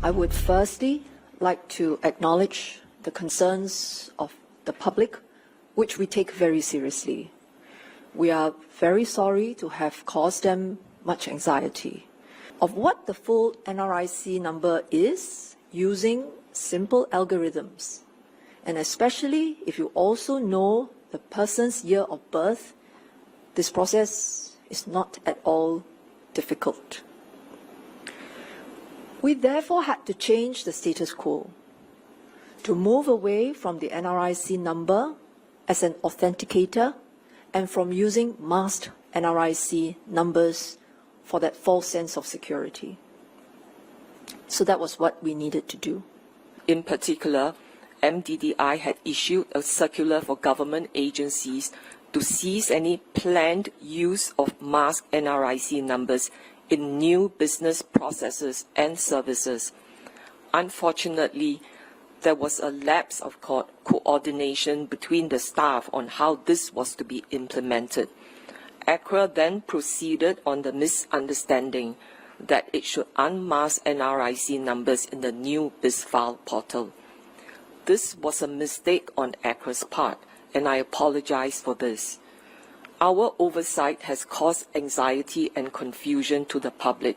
I would firstly like to acknowledge the concerns of the public, which we take very seriously. We are very sorry to have caused them much anxiety. Of what the full NRIC number is using simple algorithms, and especially if you also know the person's year of birth, this process is not at all difficult. We therefore had to change the status quo to move away from the NRIC number as an authenticator and from using masked NRIC numbers for that false sense of security. So that was what we needed to do. In particular, MDDI had issued a circular for government agencies to cease any planned use of masked NRIC numbers in new business processes and services. Unfortunately, there was a lapse of coordination between the staff on how this was to be implemented. ACRA then proceeded on the misunderstanding that it should unmask NRIC numbers in the new Bizfile portal. This was a mistake on ACRA's part, and I apologize for this. Our oversight has caused anxiety and confusion to the public.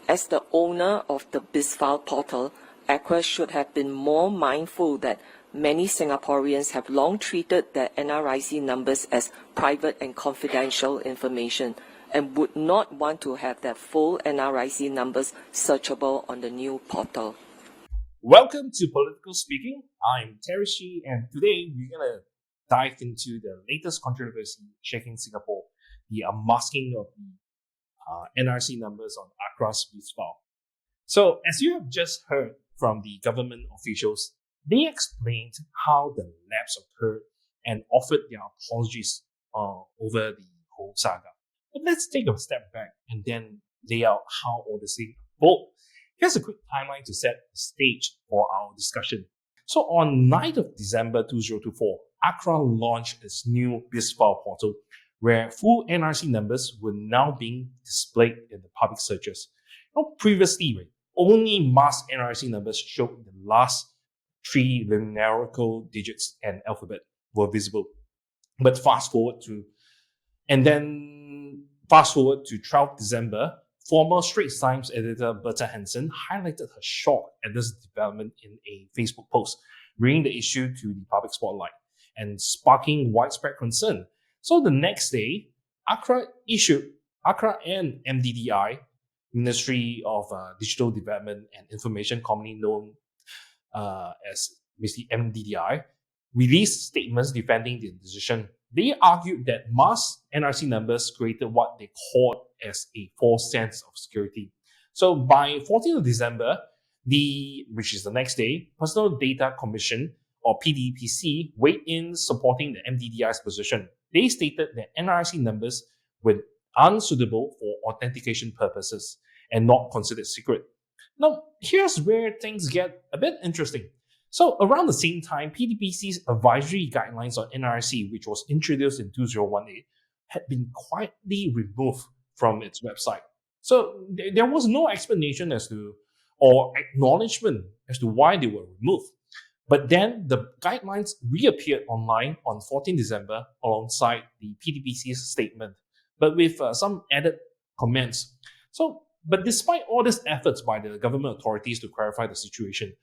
As the owner of the Bizfile portal, ACRA should have been more mindful that many Singaporeans have long treated their NRIC numbers as private and confidential information and would not want to have their full NRIC numbers searchable on the new portal. Welcome to Political Speaking. I'm Terry Shi, and today we're going to dive into the latest controversy shaking Singapore, the unmasking of the NRC numbers on ACRA's Bizfile. So, as you have just heard from the government officials, they explained how the lapse occurred and offered their apologies over the whole saga. But let's take a step back and then lay out how all this thing unfolded. Here's a quick timeline to set the stage for our discussion. So on 9th of December 2024, ACRA launched its new Bizfile portal where full NRC numbers were now being displayed in the public searches. Now, previously, only masked NRC numbers showed the last 3 numerical digits and alphabet were visible. But fast forward to 12th December, former Straits Times editor Berta Hansen highlighted her shock at this development in a Facebook post, bringing the issue to the public spotlight and sparking widespread concern. So the next day, ACRA and MDDI, Ministry of Digital Development and Information, commonly known as basically MDDI, released statements defending the decision. They argued that masked NRC numbers created what they called as a false sense of security. So by 14th of December, which is the next day, Personal Data Commission or PDPC weighed in supporting the MDDI's position. They stated that NRC numbers were unsuitable for authentication purposes and not considered secret. Now, here's where things get a bit interesting. So around the same time, PDPC's advisory guidelines on NRC, which was introduced in 2018, had been quietly removed from its website. So there was no explanation or acknowledgement as to why they were removed. But then the guidelines reappeared online on 14 December alongside the PDPC's statement, but with some added comments. But despite all these efforts by the government authorities to clarify the situation,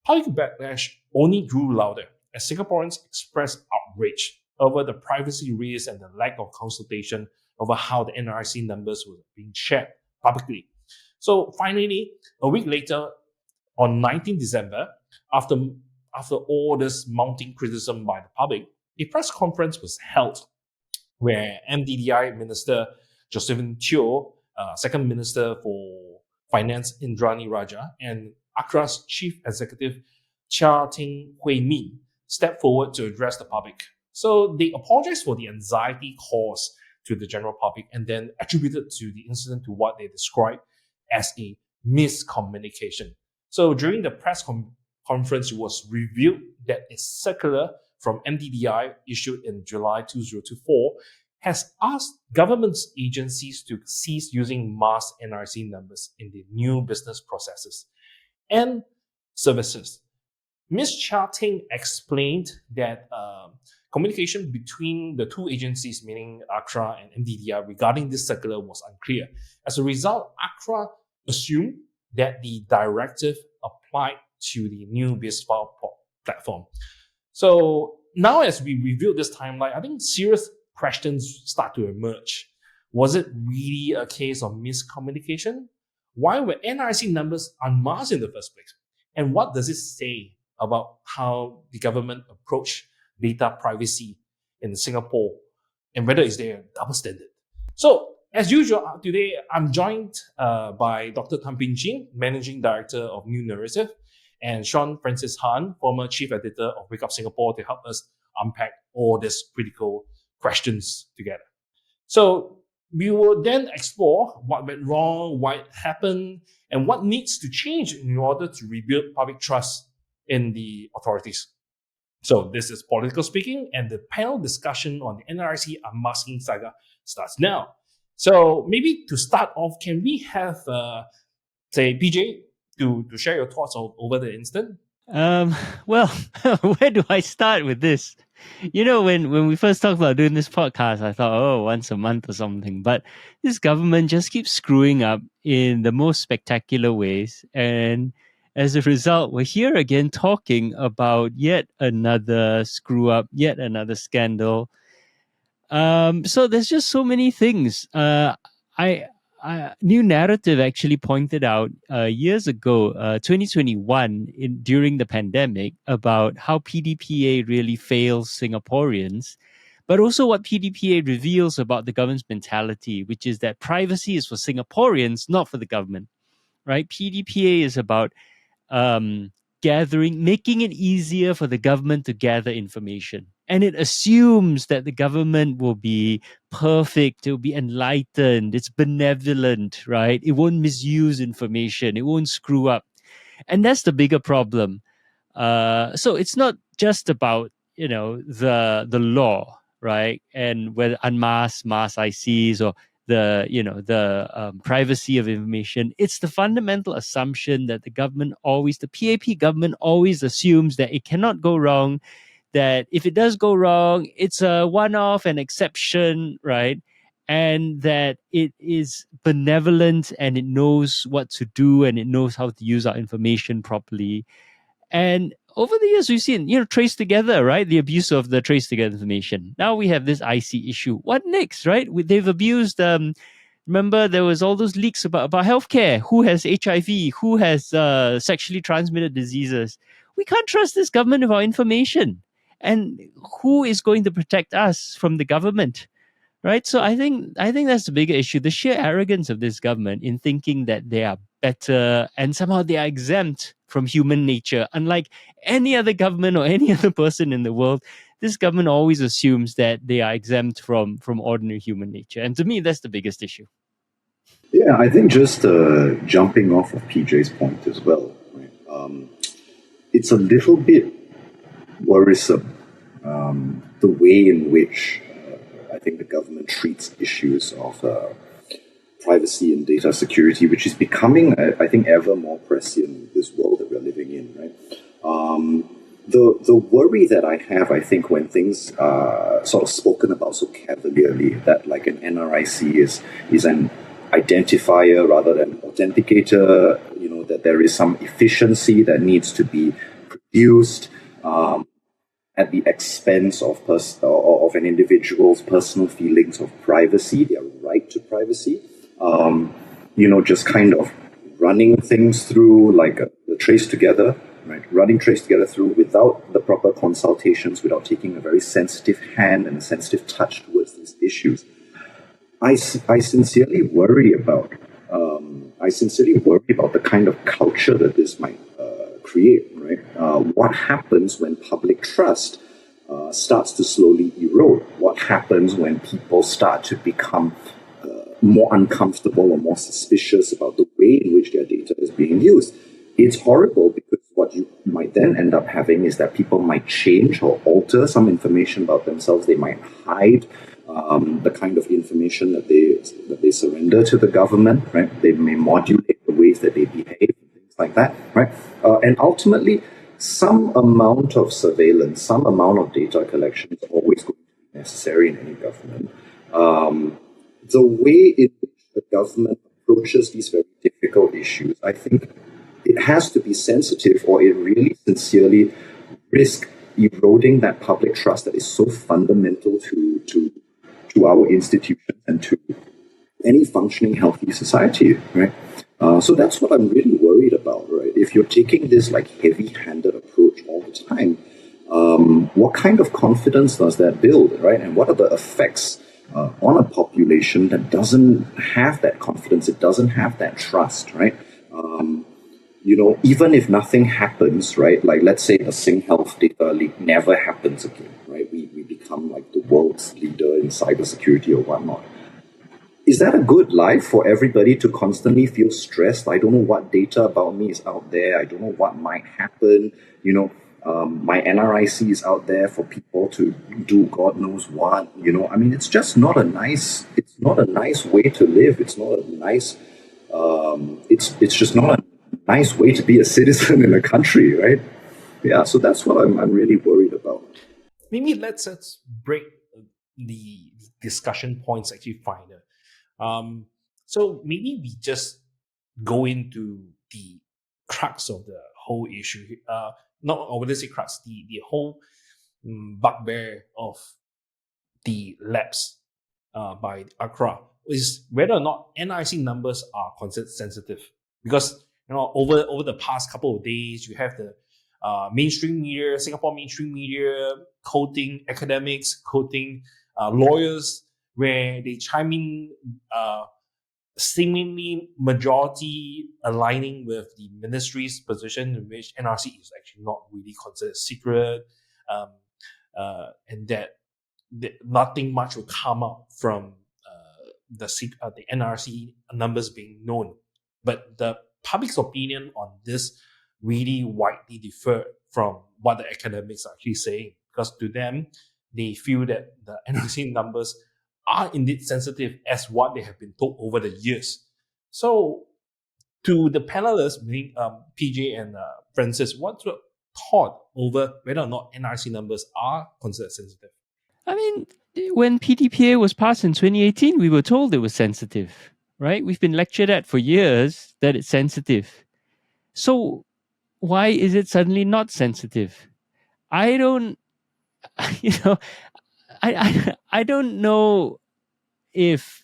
public backlash only grew louder as Singaporeans expressed outrage over the privacy risks and the lack of consultation over how the NRIC numbers were being shared publicly. So finally, a week later, on 19 December, after all this mounting criticism by the public, a press conference was held where MDDI Minister Josephine Teo, Second Minister for Finance Indrani Raja, and ACRA's Chief Executive Chia Ting Hui Min stepped forward to address the public. So they apologized for the anxiety caused to the general public and then attributed to the incident to what they described as a miscommunication. So during the press conference, it was revealed that a circular from MDDI issued in July 2024 has asked government agencies to cease using masked NRC numbers in the new business processes. and services. Ms. Chia Ting explained that communication between the two agencies, meaning ACRA and MDDR, regarding this circular was unclear. As a result, ACRA assumed that the directive applied to the new Bizfile platform. So now as we review this timeline, I think serious questions start to emerge. Was it really a case of miscommunication? Why were NRIC numbers unmasked in the first place? And what does it say about how the government approached data privacy in Singapore and whether is there a double standard? So, as usual, today I'm joined by Dr. Thum Ping Tjin, Managing Director of New Narrative, and Sean Francis Han, former Chief Editor of Wake Up Singapore, to help us unpack all these critical questions together. So, we will then explore what went wrong, why it happened, and what needs to change in order to rebuild public trust in the authorities. So this is Political Speaking, and the panel discussion on the NRIC unmasking saga starts now. So maybe to start off, can we have, say, PJ, to share your thoughts over the incident? Well, where do I start with this? You know, when we first talked about doing this podcast, I thought, oh, once a month or something. But this government just keeps screwing up in the most spectacular ways. And as a result, we're here again talking about yet another screw up, yet another scandal. So there's just so many things. New Narrative actually pointed out years ago, 2021, during the pandemic, about how PDPA really fails Singaporeans, but also what PDPA reveals about the government's mentality, which is that privacy is for Singaporeans, not for the government, right? PDPA is about making it easier for the government to gather information. And it assumes that the government will be perfect, it will be enlightened, it's benevolent, right? It won't misuse information, it won't screw up. And that's the bigger problem. So it's not just about, the law, right? And whether unmask, mask ICs, or the privacy of information. It's the fundamental assumption that the PAP government always assumes that it cannot go wrong, that if it does go wrong, it's a one-off, an exception, right? And that it is benevolent and it knows what to do and it knows how to use our information properly. And over the years, we've seen, trace together, right? The abuse of the trace together information. Now we have this IC issue. What next, right? They've abused, remember there was all those leaks about healthcare. Who has HIV? Who has sexually transmitted diseases? We can't trust this government with our information. And who is going to protect us from the government? Right? So I think that's the bigger issue. The sheer arrogance of this government in thinking that they are better and somehow they are exempt from human nature. Unlike any other government or any other person in the world, this government always assumes that they are exempt from ordinary human nature. And to me, that's the biggest issue. Yeah, I think just jumping off of PJ's point as well, right? It's a little bit worrisome, the way in which I think the government treats issues of privacy and data security, which is becoming, I think, ever more prescient in this world that we're living in, right? The worry that I have, I think, when things are sort of spoken about so cavalierly, that like an NRIC is an identifier rather than authenticator, that there is some efficiency that needs to be produced at the expense of an individual's personal feelings of privacy, their right to privacy. Just kind of running things through like the trace together, right? Running trace together through without the proper consultations, without taking a very sensitive hand and a sensitive touch towards these issues. I sincerely worry about the kind of culture that this might create, right? What happens when public trust starts to slowly erode? What happens when people start to become more uncomfortable or more suspicious about the way in which their data is being used? It's horrible, because what you might then end up having is that people might change or alter some information about themselves. They might hide the kind of information that they surrender to the government, right? They may modulate the ways that they behave and things like that, right? And ultimately, some amount of surveillance, some amount of data collection is always going to be necessary in any government. The way in which the government approaches these very difficult issues, I think it has to be sensitive, or it really sincerely risk eroding that public trust that is so fundamental to our institutions and to any functioning, healthy society, right? So that's what I'm really worried about, right? If you're taking this like heavy-handed approach all the time, what kind of confidence does that build, right? And what are the effects on a population that doesn't have that confidence, it doesn't have that trust, right? Even if nothing happens, right? Like let's say the SingHealth data leak never happens again, right? We become like the world's leader in cybersecurity or whatnot. Is that a good life for everybody to constantly feel stressed? I don't know what data about me is out there. I don't know what might happen. My NRIC is out there for people to do God knows what. I mean, it's just not a nice. It's not a nice way to live. It's not a nice. It's just not a nice way to be a citizen in a country, right? Yeah. So that's what I'm really worried about. Maybe let's break the discussion points actually finer. So maybe we just go into the crux of the whole issue. Or let's say crux, the whole bugbear of the labs by ACRA is whether or not NRIC numbers are considered sensitive. Because over the past couple of days, you have the mainstream media, Singapore mainstream media, quoting academics, quoting lawyers, where they chime in seemingly majority aligning with the ministry's position, in which NRC is actually not really considered secret, and that nothing much will come up from the NRC numbers being known. But the public's opinion on this really widely differed from what the academics are actually saying, because to them, they feel that the NRC numbers are indeed sensitive as what they have been told over the years. So, to the panelists, meaning PJ and Francis, what's your thought over whether or not NRC numbers are considered sensitive? I mean, when PDPA was passed in 2018, we were told it was sensitive, right? We've been lectured at for years that it's sensitive. So why is it suddenly not sensitive? I don't, I don't know if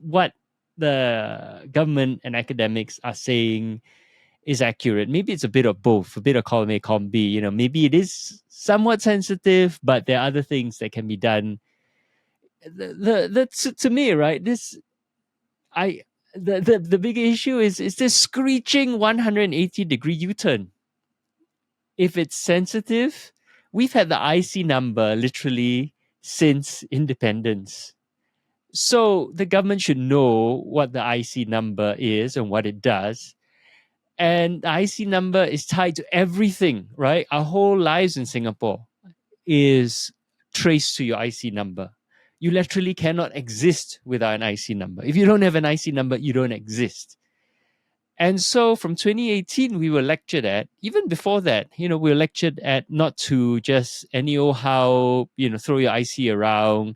what the government and academics are saying is accurate. Maybe it's a bit of both, a bit of column A, column B. Maybe it is somewhat sensitive, but there are other things that can be done. To me, right? The big issue is this screeching 180-degree U-turn. If it's sensitive, we've had the IC number literally since independence. So the government should know what the IC number is and what it does. And the IC number is tied to everything, right? Our whole lives in Singapore is traced to your IC number. You literally cannot exist without an IC number. If you don't have an IC number, you don't exist. And so from 2018, we were lectured at, even before that, we were lectured at not to just anyhow, throw your IC around.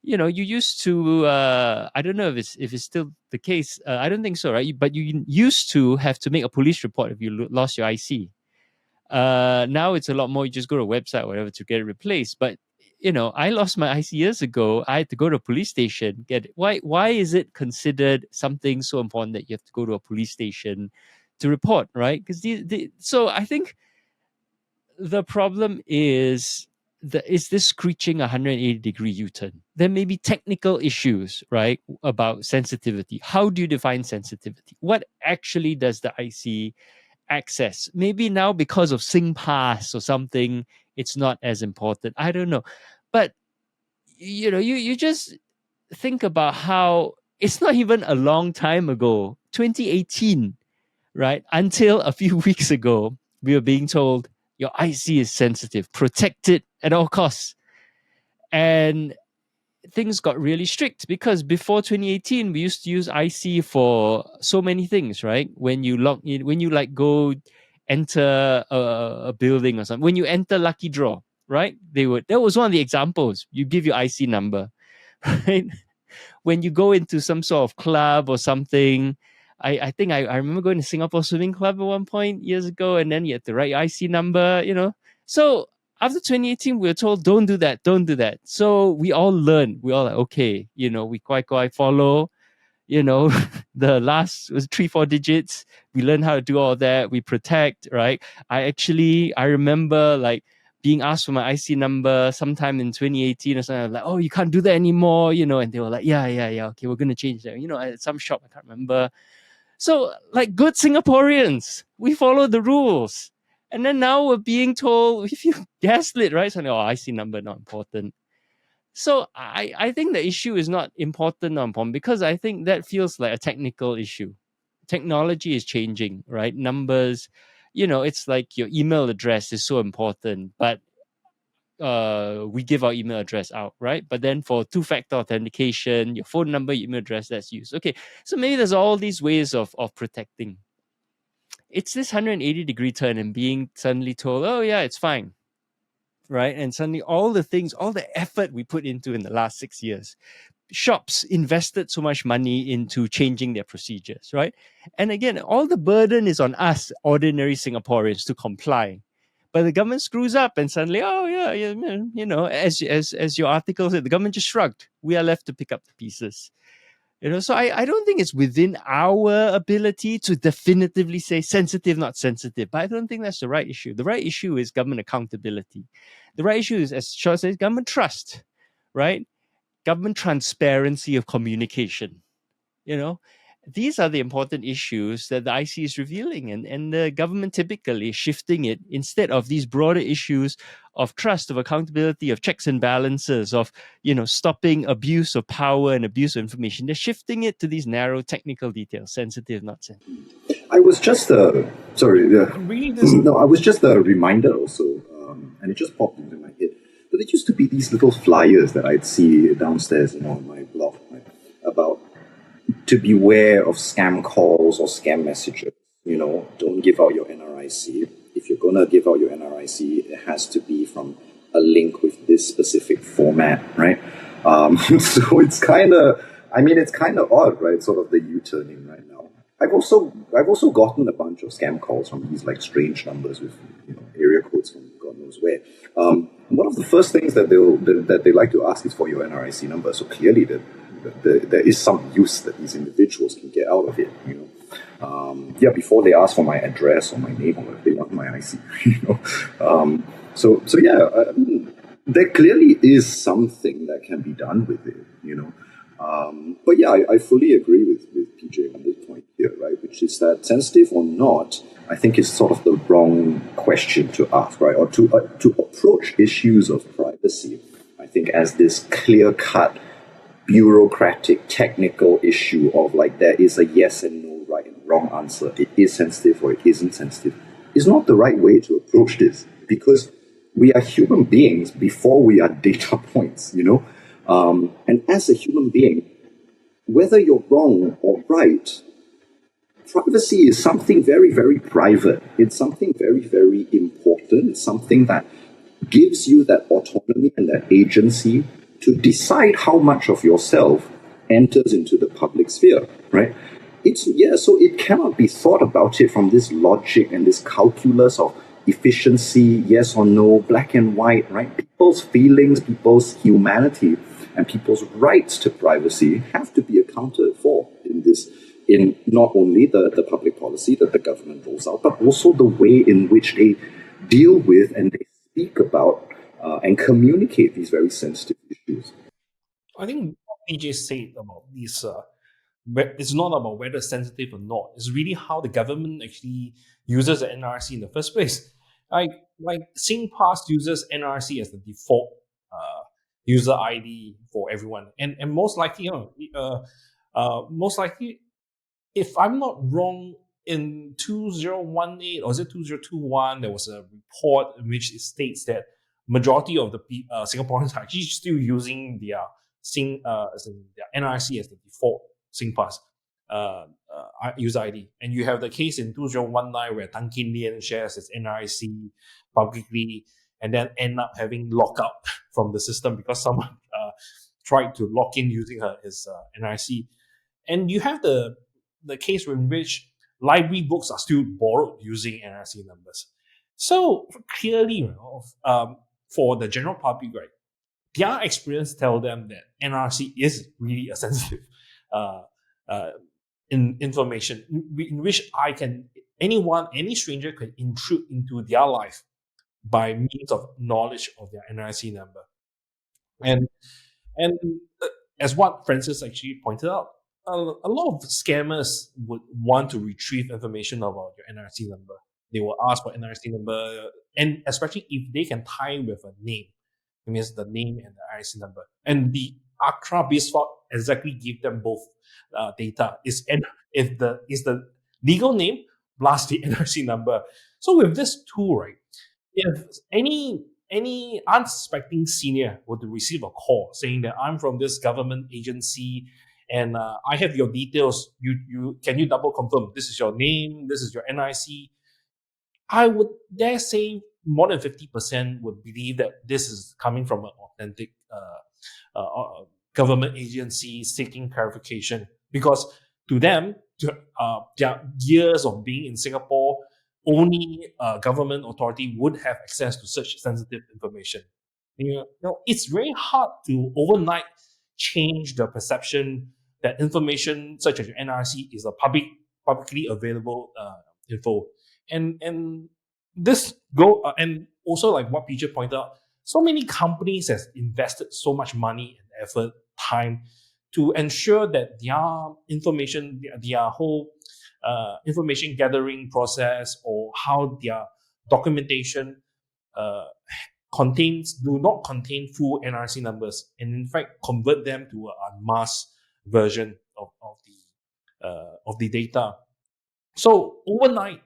You used to, I don't know if it's still the case. I don't think so, right? But you used to have to make a police report if you lost your IC. Now it's a lot more. You just go to a website or whatever to get it replaced. But I lost my IC years ago. I had to go to a police station. Get it. Why is it considered something so important that you have to go to a police station to report, right? Because so I think the problem is this screeching 180-degree U-turn. There may be technical issues, right, about sensitivity. How do you define sensitivity? What actually does the IC access? Maybe now because of SingPass or something, it's not as important. I don't know. But, you just think about how it's not even a long time ago, 2018, right? Until a few weeks ago, we were being told your IC is sensitive, protect it at all costs. And things got really strict, because before 2018 we used to use IC for so many things, right? When you log in, when you like go enter a building or something, when you enter lucky draw, right? That was one of the examples. You give your IC number, right? When you go into some sort of club or something, I think I remember going to Singapore Swimming Club at one point years ago, and then you had to write your IC number, So after 2018, we were told, don't do that, don't do that. So we all learned. We all like, okay, we quite follow, the last was 3-4 digits. We learn how to do all that. We protect, right? I remember like being asked for my IC number sometime in 2018 or something. I was like, oh, you can't do that anymore, and they were like, yeah, okay, we're gonna change that. At some shop, I can't remember. So, like good Singaporeans, we follow the rules. And then now we're being told, if you gaslit, right? So, IC number not important. So I think the issue is not important or important, because I think that feels like a technical issue. Technology is changing, right? Numbers, it's like your email address is so important, but we give our email address out, right? But then for two-factor authentication, your phone number, your email address, that's used. Okay, so maybe there's all these ways of protecting. It's this 180-degree turn and being suddenly told, oh yeah, it's fine, right? And suddenly all the effort we put into in the last 6 years, shops invested so much money into changing their procedures, right? And again, all the burden is on us, ordinary Singaporeans, to comply. But the government screws up and suddenly, oh yeah, as your article said, the government just shrugged. We are left to pick up the pieces. So I don't think it's within our ability to definitively say sensitive, not sensitive. But I don't think that's the right issue. The right issue is government accountability. The right issue is, as Shaw says, government trust, right? Government transparency of communication. These are the important issues that the IC is revealing, and the government typically shifting it instead of these broader issues of trust, of accountability, of checks and balances, of stopping abuse of power and abuse of information. They're shifting it to these narrow technical details, sensitive, not sensitive. I was just sorry. No, I was just a reminder also, and it just popped into my head. But there used to be these little flyers that I'd see downstairs, on my blog, right, about to beware of scam calls or scam messages. Don't give out your NRIC. If you're gonna give out your NRIC, it has to be from a link with this specific format, right? So it's kind of odd, right? Sort of the U-turning right now. I've also gotten a bunch of scam calls from these like strange numbers with area codes from God knows where. One of the first things that they like to ask is for your NRIC number. So clearly there is some use that these individuals can get out of it. Before they ask for my address or my name, or they want my IC. There clearly is something that can be done with it. But yeah, I fully agree with PJ on this point here, right? Which is that sensitive or not, I think is sort of the wrong question to ask, right? Or to approach issues of privacy, I think, as this clear-cut, bureaucratic, technical issue of like there is a yes and no, right and wrong answer. It is sensitive or it isn't sensitive. Is not the right way to approach this, because we are human beings before we are data points, And as a human being, whether you're wrong or right, privacy is something very, very private. It's something very, very important. It's something that gives you that autonomy and that agency to decide how much of yourself enters into the public sphere, right? So it cannot be thought about it from this logic and this calculus of efficiency, yes or no, black and white, right? People's feelings, people's humanity, and people's rights to privacy have to be accounted for in not only the public policy that the government rolls out, but also the way in which they deal with and they speak about and communicate these very sensitive issues. I think what PJ said about this, it's not about whether it's sensitive or not. It's really how the government actually uses the NRIC in the first place. Like SingPass uses NRIC as the default user ID for everyone, and most likely, if I'm not wrong, in 2018 or is it 2021, there was a report in which it states that majority of the Singaporeans are actually still using their as in their NRIC as the default SingPass user ID. And you have the case in 2019 where Tan Kin Lian shares his NRIC publicly and then end up having lockout from the system because someone tried to lock in using his NRIC. And you have the case in which library books are still borrowed using NRIC numbers. So clearly, for the general public, right, their experience tell them that NRC is really a sensitive information in which any stranger can intrude into their life by means of knowledge of their NRIC number. And as what Francis actually pointed out, a lot of scammers would want to retrieve information about your NRC number. They will ask for NRC number, and especially if they can tie with a name. It means the name and the NRC number. And the ACRA Bizfile exactly give them both data. Is the legal name plus the NRC number. So with this tool, right, if any unsuspecting senior were to receive a call saying that I'm from this government agency and I have your details, can you double confirm this is your name, this is your NIC? I would dare say more than 50% would believe that this is coming from an authentic government agency seeking clarification, because to them, their years of being in Singapore, only a government authority would have access to such sensitive information. It's very hard to overnight change the perception that information such as your NRC is a publicly available info. And this and also like what PJ pointed out, so many companies has invested so much money and effort, time to ensure that their information, their whole information gathering process or how their documentation do not contain full NRC numbers, and in fact convert them to a unmasked version of the data. So overnight,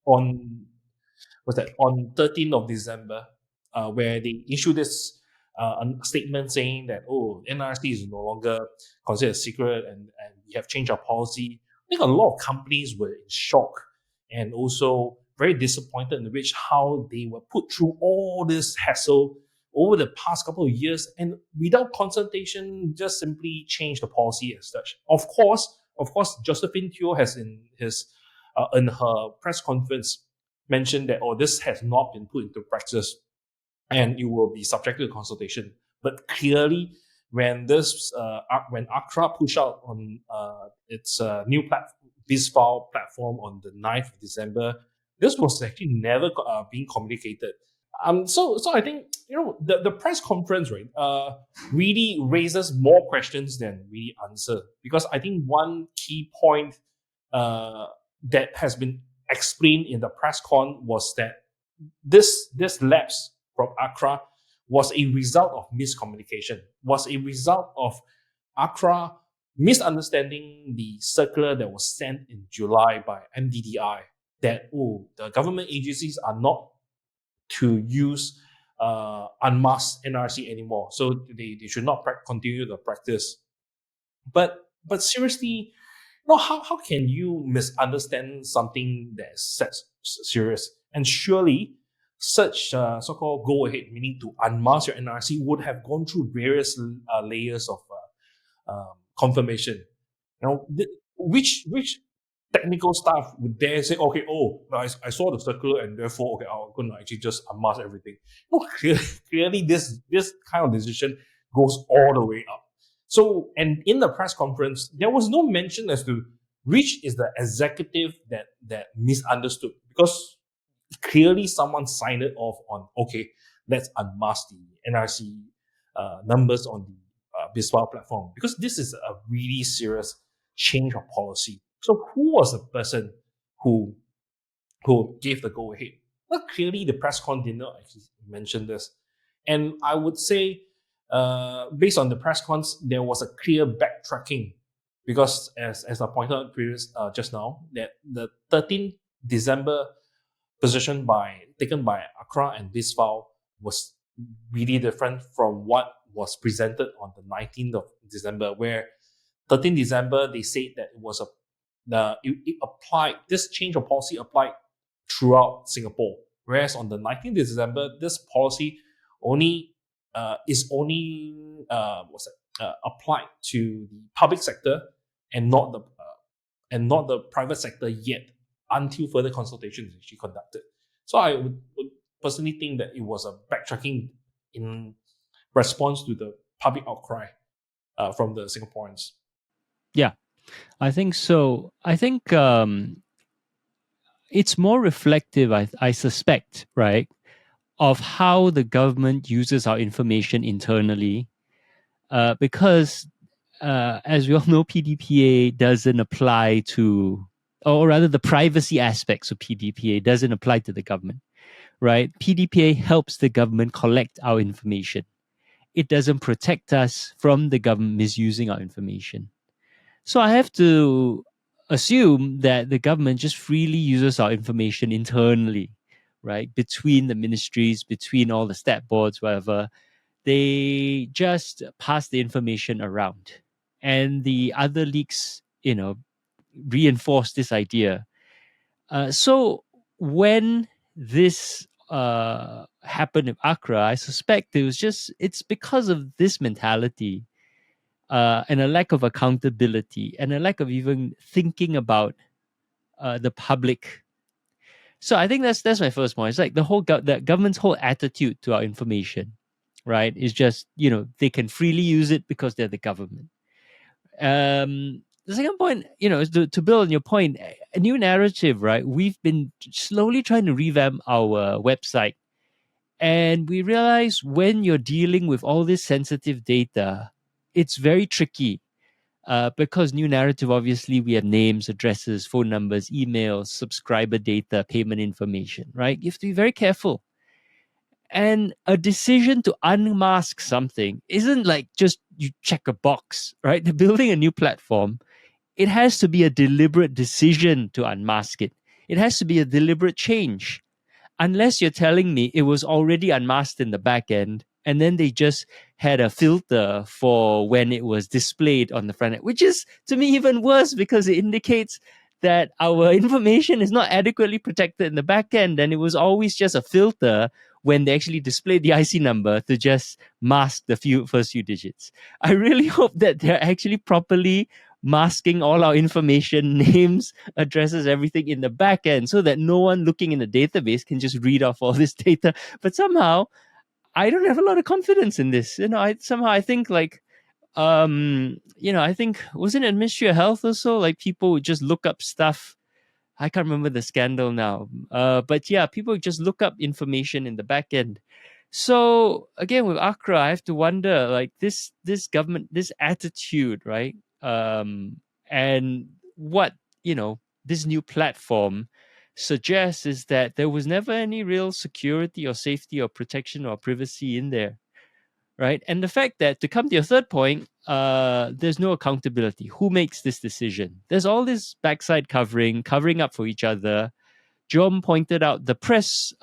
on 13th of December, where they issued this statement saying that NRC is no longer considered secret and we have changed our policy. I think a lot of companies were in shock and also very disappointed in which how they were put through all this hassle over the past couple of years and without consultation just simply changed the policy as such. Of course, Josephine Teo has in her press conference mentioned that this has not been put into practice and it will be subjected to consultation. But clearly, when when ACRA pushed out on its new Bizfile platform on the 9th of December, this was actually never being communicated. So I think the press conference, right, really raises more questions than really answer, because I think one key point that has been explained in the press con was that this lapse from ACRA was a result of miscommunication, was a result of ACRA misunderstanding the circular that was sent in July by MDDI that the government agencies are not to use unmasked NRC anymore, so they should not continue the practice. But seriously, how can you misunderstand something that is serious? And surely such so-called go ahead, meaning to unmask your NRC, would have gone through various layers of confirmation. Which technical staff would dare say, okay, I saw the circular and therefore, okay, I'm going to actually just unmask everything. Clearly this kind of decision goes all the way up. So, and in the press conference, there was no mention as to which is the executive that misunderstood, because clearly someone signed it off on, okay, let's unmask the NRC numbers on the Bizfile platform, because this is a really serious change of policy. So who was the person who gave the go ahead? Well, clearly the press con did not actually mention this. And I would say, based on the press cons, there was a clear backtracking, because as I pointed out just now, that the 13th December position taken by ACRA and Bizfile was really different from what was presented on the 19th of December, where 13th December they said that it was it applied, this change of policy applied throughout Singapore, whereas on the 19th December this policy is only applied to the public sector and not the private sector yet, until further consultation is actually conducted. So I would personally think that it was a backtracking in response to the public outcry from the Singaporeans. Yeah, I think so. I think it's more reflective, I suspect, right, of how the government uses our information internally. Because as we all know, PDPA doesn't apply to, or rather the privacy aspects of PDPA doesn't apply to the government, right? PDPA helps the government collect our information. It doesn't protect us from the government misusing our information. So I have to assume that the government just freely uses our information internally, right? Between the ministries, between all the stat boards, whatever. They just pass the information around. And the other leaks, reinforce this idea. So when this happened in Accra, I suspect it's because of this mentality and a lack of accountability and a lack of even thinking about the public. So I think that's my first point. It's like the government's whole attitude to our information, right? Is just, they can freely use it because they're the government. The second point, is to build on your point, a new narrative, right? We've been slowly trying to revamp our website. And we realize when you're dealing with all this sensitive data, it's very tricky. Because new narrative, obviously, we have names, addresses, phone numbers, emails, subscriber data, payment information, right? You have to be very careful. And a decision to unmask something isn't like just you check a box, right? Building a new platform, it has to be a deliberate decision to unmask it. It has to be a deliberate change. Unless you're telling me it was already unmasked in the back end, and then they just had a filter for when it was displayed on the front end, which is, to me, even worse because it indicates that our information is not adequately protected in the back end, and it was always just a filter when they actually displayed the IC number to just mask the first few digits. I really hope that they're actually properly masking all our information, names, addresses, everything in the back end so that no one looking in the database can just read off all this data. But somehow, I don't have a lot of confidence in this. I think like, I think, wasn't it Ministry of Health or so? Like people would just look up stuff. I can't remember the scandal now. But yeah, people would just look up information in the back end. So again, with Accra, I have to wonder, like this government, this attitude, right? And what, this new platform suggests is that there was never any real security or safety or protection or privacy in there, right? And the fact that, to come to your third point, there's no accountability. Who makes this decision? There's all this backside covering up for each other. Jom pointed out the press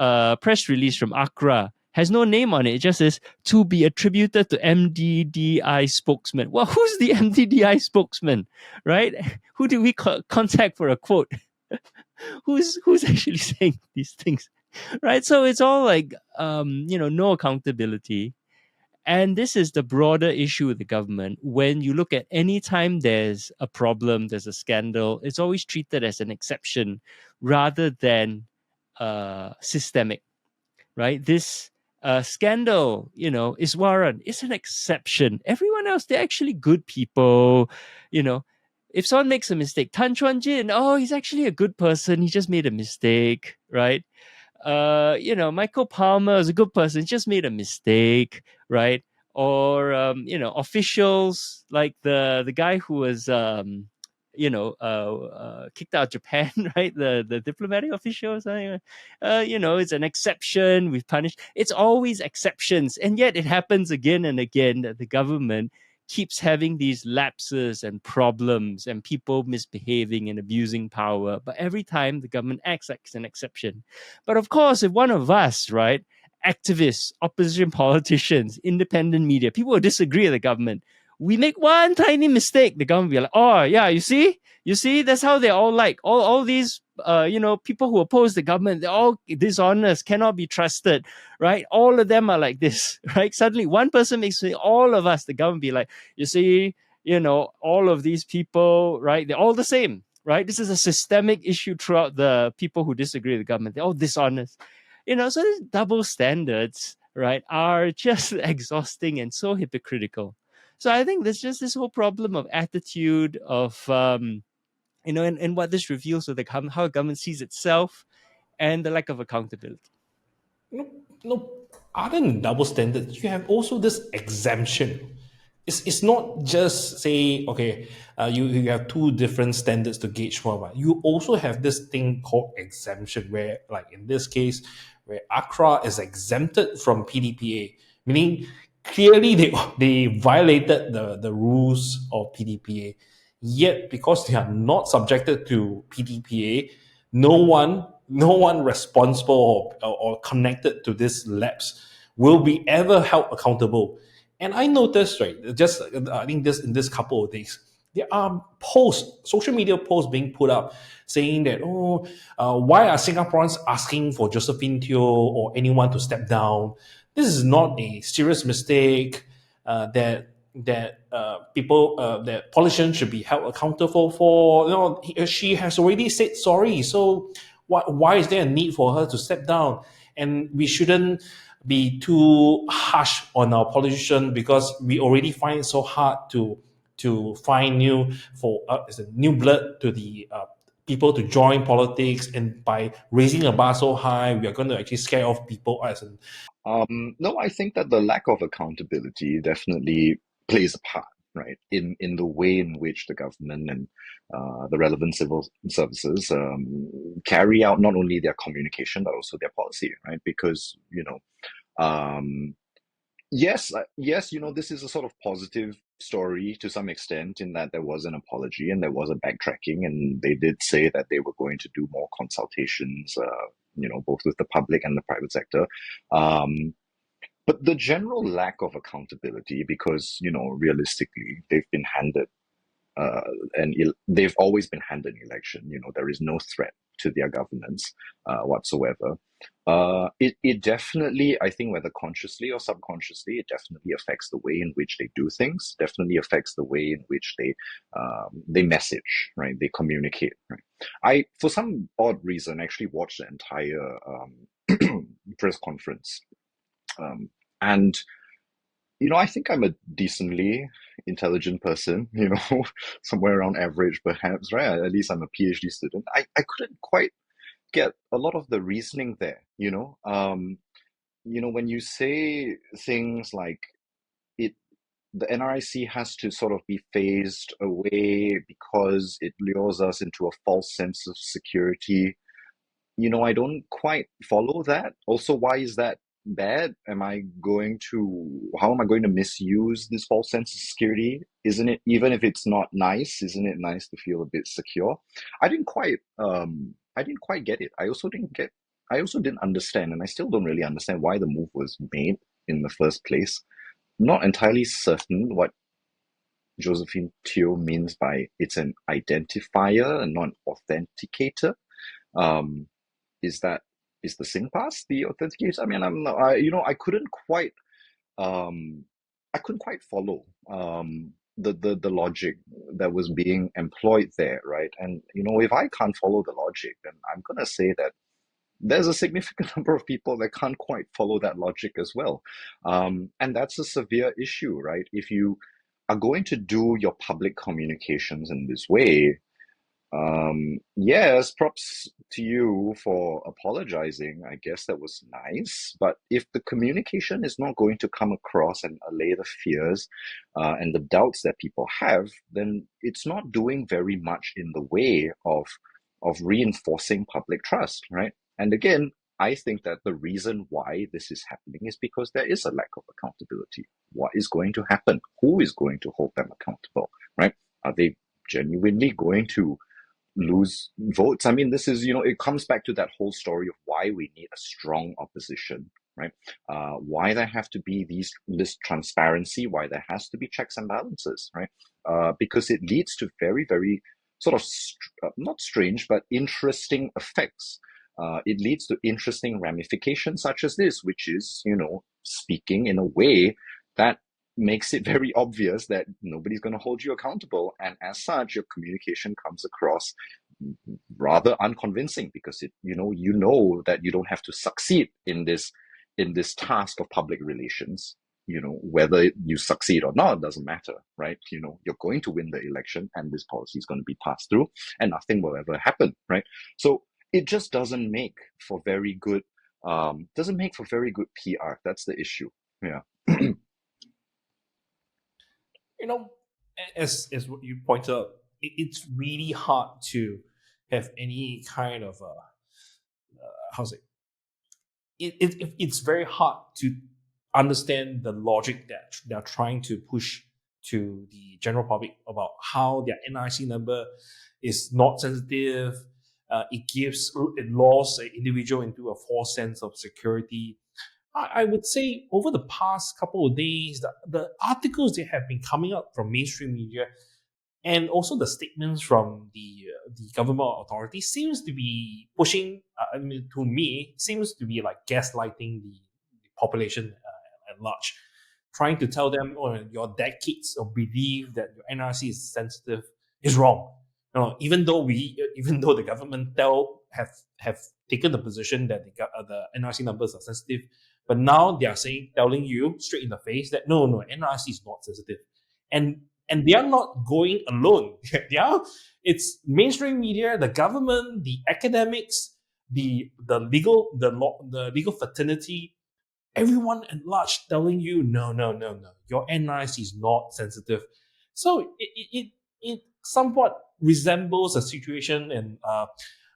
release from Accra has no name on it. It just says, to be attributed to MDDI spokesman. Well, who's the MDDI spokesman, right? Who do we contact for a quote? Who's actually saying these things, right? So it's all like, no accountability. And this is the broader issue with the government. When you look at any time there's a problem, there's a scandal, it's always treated as an exception rather than systemic, right? This scandal, Iswaran is an exception. Everyone else, they're actually good people. If someone makes a mistake, Tan Chuan Jin, he's actually a good person. He just made a mistake, right? Michael Palmer is a good person, just made a mistake, right? Or officials like the guy who was kicked out of Japan, right? The diplomatic official or something. It's an exception. We've punished. It's always exceptions, and yet it happens again and again that the government keeps having these lapses and problems and people misbehaving and abusing power. But every time the government acts like an exception. But of course, if one of us, right, activists, opposition politicians, independent media, people who disagree with the government, we make one tiny mistake, the government will be like, oh yeah, you see, that's how they're all like. All these people who oppose the government, they're all dishonest, cannot be trusted, right? All of them are like this, right? Suddenly one person makes all of us, the government be like, you see, all of these people, right? They're all the same, right? This is a systemic issue throughout the people who disagree with the government. They're all dishonest. So these double standards, right, are just exhausting and so hypocritical. So I think there's just this whole problem of attitude of, and what this reveals of how government sees itself and the lack of accountability. No, other than double standards, you have also this exemption. It's not just say, okay, you have two different standards to gauge for, but you also have this thing called exemption, where, like in this case, where Accra is exempted from PDPA, meaning clearly they violated the rules of PDPA. Yet, because they are not subjected to PDPA, no one responsible or connected to this lapse will be ever held accountable. And I noticed, right, just I think in this couple of days, there are social media posts being put up saying that, why are Singaporeans asking for Josephine Teo or anyone to step down? This is not a serious mistake that people that politicians should be held accountable for. She has already said sorry, so why is there a need for her to step down? And we shouldn't be too harsh on our politician, because we already find it so hard to find new blood to the people to join politics, and by raising a bar so high, we are going to actually scare off people No, I think that the lack of accountability definitely plays a part, right, in the way in which the government and the relevant civil services carry out not only their communication but also their policy, right? Because yes, this is a sort of positive story to some extent, in that there was an apology and there was a backtracking, and they did say that they were going to do more consultations, both with the public and the private sector. But the general lack of accountability, because, realistically, they've been handed they've always been handed an election. There is no threat to their governance whatsoever. It definitely, I think, whether consciously or subconsciously, it definitely affects the way in which they do things. Definitely affects the way in which they message, right? They communicate. Right? I, for some odd reason, actually watched the entire press conference, and I think I'm a decently intelligent person, somewhere around average perhaps, right? At least I'm a PhD student. I couldn't quite get a lot of the reasoning there, when you say things like the NRIC has to sort of be phased away because it lures us into a false sense of security. I don't quite follow that. Also, why is that bad? How am I going to misuse this false sense of security? Isn't it, even if it's not nice, isn't it nice to feel a bit secure? I didn't quite get it. I also didn't understand, and I still don't really understand why the move was made in the first place. Not entirely certain what Josephine Teo means by it's an identifier and not an authenticator. Is the SingPass the authenticator? I mean, I couldn't quite follow the logic that was being employed there, right? And if I can't follow the logic, then I'm gonna say that there's a significant number of people that can't quite follow that logic as well, and that's a severe issue, right? If you are going to do your public communications in this way, yes, props to you for apologizing. I guess that was nice. But if the communication is not going to come across and allay the fears and the doubts that people have, then it's not doing very much in the way of reinforcing public trust, right? And again, I think that the reason why this is happening is because there is a lack of accountability. What is going to happen? Who is going to hold them accountable, right? Are they genuinely going to lose votes? I mean, this is, it comes back to that whole story of why we need a strong opposition, right? Why there have to be this transparency, why there has to be checks and balances, right? Because it leads to very, very sort of not strange, but interesting effects. It leads to interesting ramifications such as this, which is, speaking in a way that makes it very obvious that nobody's going to hold you accountable. And as such, your communication comes across rather unconvincing because you know that you don't have to succeed in this task of public relations. Whether you succeed or not doesn't matter, right? You're going to win the election and this policy is going to be passed through and nothing will ever happen, right? So it just doesn't make for very good PR. That's the issue. Yeah. As what you pointed out, it's really hard to have any kind of it's very hard to understand the logic that they're trying to push to the general public about how their NRIC number is not sensitive. It lulls an individual into a false sense of security. I would say over the past couple of days, the articles that have been coming out from mainstream media and also the statements from the government authority seems to be pushing, to me, seems to be like gaslighting the population at large, trying to tell them, your decades of belief that your NRC is sensitive is wrong. Even though the government have taken the position that the NRC numbers are sensitive, but now they are telling you straight in the face that no, NRC is not sensitive, and they are not going alone. It's mainstream media, the government, the academics, the legal fraternity, everyone at large telling you no, your NRIC is not sensitive. So it somewhat resembles a situation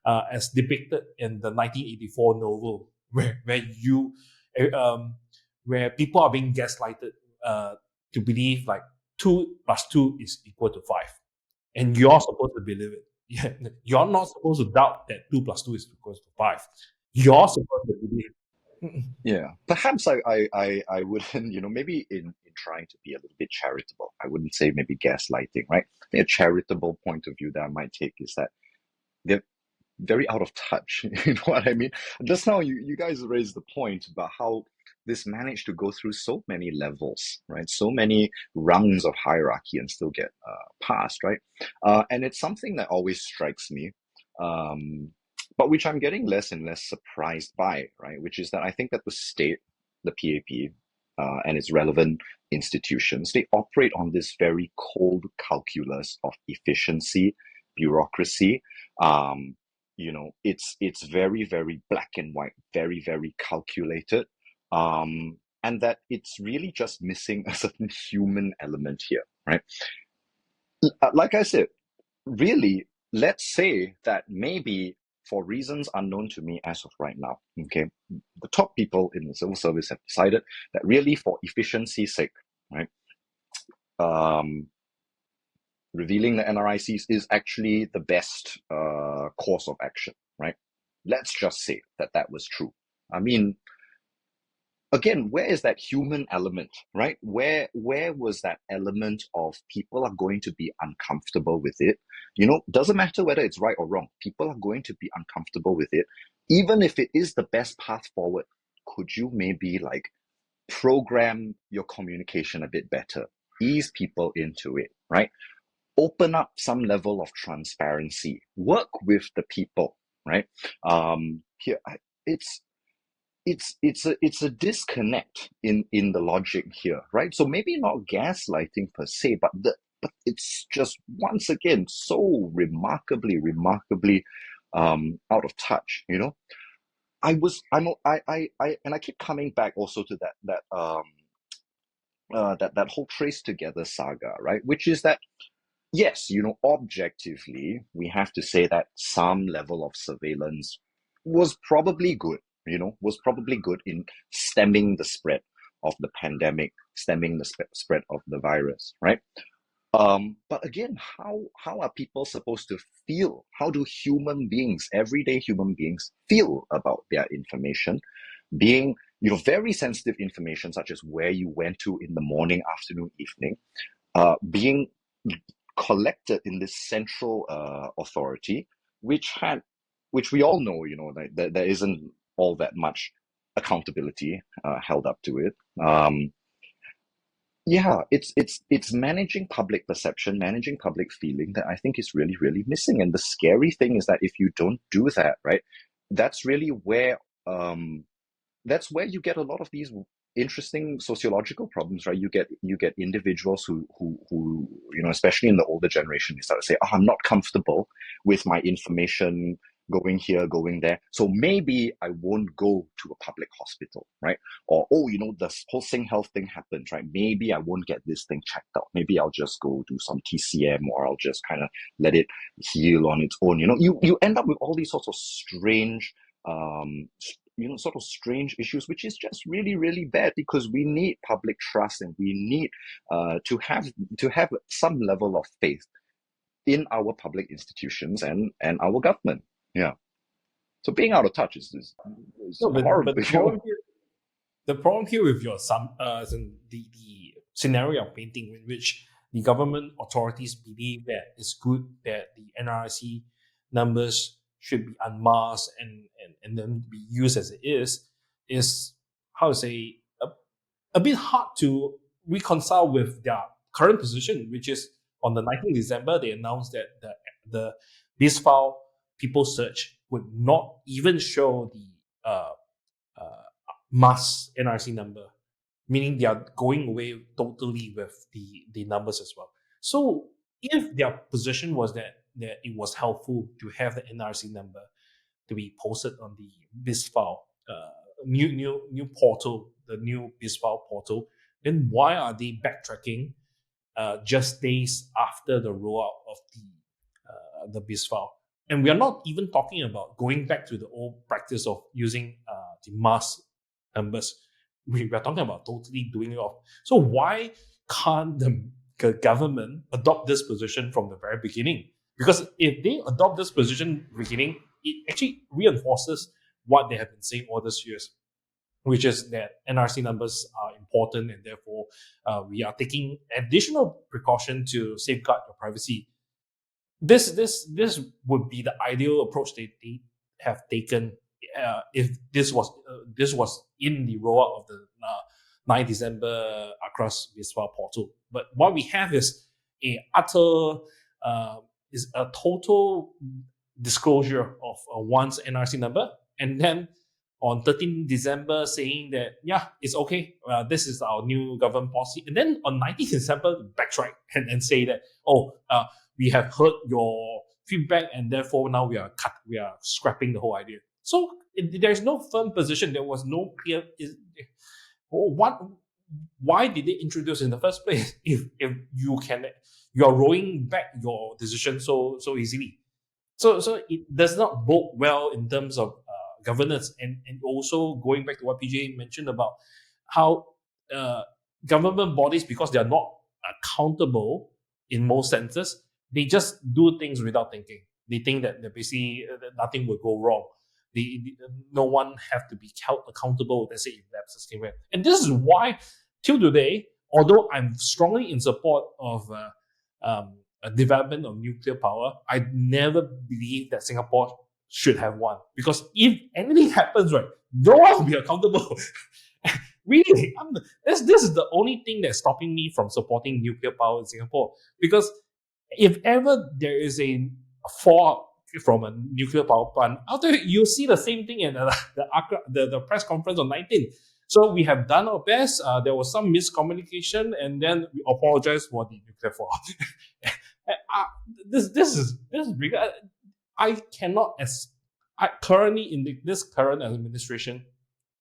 as depicted in the 1984 novel, where people are being gaslighted to believe like 2 + 2 is equal to 5, and you're supposed to believe it. You're not supposed to doubt that 2 + 2 is equal to 5. You're supposed to believe it. Yeah, perhaps I wouldn't, maybe in trying to be a little bit charitable, I wouldn't say maybe gaslighting, right? I think a charitable point of view that I might take is that they're very out of touch. You know what I mean? Just now, you guys raised the point about how this managed to go through so many levels, right? So many rungs of hierarchy and still get passed, right? And it's something that always strikes me. But which I'm getting less and less surprised by, right? Which is that I think that the state, the PAP, and its relevant institutions, they operate on this very cold calculus of efficiency, bureaucracy. It's very, very black and white, very, very calculated, and that it's really just missing a certain human element here, right? Like I said, really, let's say that maybe for reasons unknown to me as of right now, okay, the top people in the civil service have decided that really for efficiency's sake, right, revealing the NRICs is actually the best course of action, right? Let's just say that was true. I mean, again, where is that human element, right? Where was that element of people are going to be uncomfortable with it? Doesn't matter whether it's right or wrong. People are going to be uncomfortable with it. Even if it is the best path forward, could you maybe program your communication a bit better? Ease people into it, right? Open up some level of transparency. Work with the people, right? Here, it's a disconnect in the logic here, right? So maybe not gaslighting per se, but it's just once again so remarkably out of touch. I keep coming back also to that whole trace together saga, right? Which is that yes, objectively we have to say that some level of surveillance was probably good. Was probably good in stemming the spread of the pandemic, stemming the spread of the virus, right? But again, how are people supposed to feel? How do human beings, everyday human beings, feel about their information being very sensitive information such as where you went to in the morning, afternoon, evening, being collected in this central authority, which we all know, that there isn't all that much accountability held up to it. It's managing public perception, managing public feeling that I think is really, really missing. And the scary thing is that if you don't do that, right, that's really where you get a lot of these interesting sociological problems, right? You get individuals who especially in the older generation, they start to say, "Oh, I'm not comfortable with my information going here, going there, so maybe I won't go to a public hospital," right? Or, "Oh, the whole Sing Health thing happens, right? Maybe I won't get this thing checked out. Maybe I'll just go do some TCM, or I'll just kind of let it heal on its own." You end up with all these sorts of strange strange issues, which is just really, really bad, because we need public trust, and we need to have some level of faith in our public institutions and our government. Yeah. So being out of touch is No, but horrible. the problem here with your the scenario of painting, in which the government authorities believe that it's good that the NRIC numbers should be unmasked and then be used as it is how to say a bit hard to reconcile with their current position, which is on the 19th December they announced that the Bizfile people search would not even show the mass NRC number, meaning they are going away totally with the numbers as well. So if their position was that it was helpful to have the NRC number to be posted on the Bizfile new portal, the new Bizfile portal, then why are they backtracking just days after the rollout of the Bizfile? And we are not even talking about going back to the old practice of using the mass numbers. We are talking about totally doing it off. So why can't the government adopt this position from the very beginning? Because if they adopt this position beginning, it actually reinforces what they have been saying all these years, which is that NRC numbers are important, and therefore we are taking additional precaution to safeguard your privacy. This would be the ideal approach they have taken if this was in the rollout of the 9 December across Bizfile portal. But what we have is a total disclosure of one's NRC number, and then on 13 December saying that, yeah, it's okay, this is our new government policy. And then on 19th December, backtrack and say that, we have heard your feedback, and therefore now we are scrapping the whole idea. So there's no firm position. There was no clear. Why did they introduce in the first place if you are rolling back your decision so easily? So it does not bode well in terms of governance, and also going back to what PJ mentioned about how government bodies, because they are not accountable in most senses, they just do things without thinking. They think that basically nothing will go wrong. No one have to be held accountable, let's say, if lapses came in. And this is why, till today, although I'm strongly in support of a development of nuclear power, I never believe that Singapore should have one. Because if anything happens, right, no one will be accountable. Really, this is the only thing that's stopping me from supporting nuclear power in Singapore. Because if ever there is a fallout from a nuclear power plant, after you'll see the same thing in the press conference on 19th. So we have done our best. There was some miscommunication, and then we apologize for the nuclear fallout. This is I cannot currently in this current administration,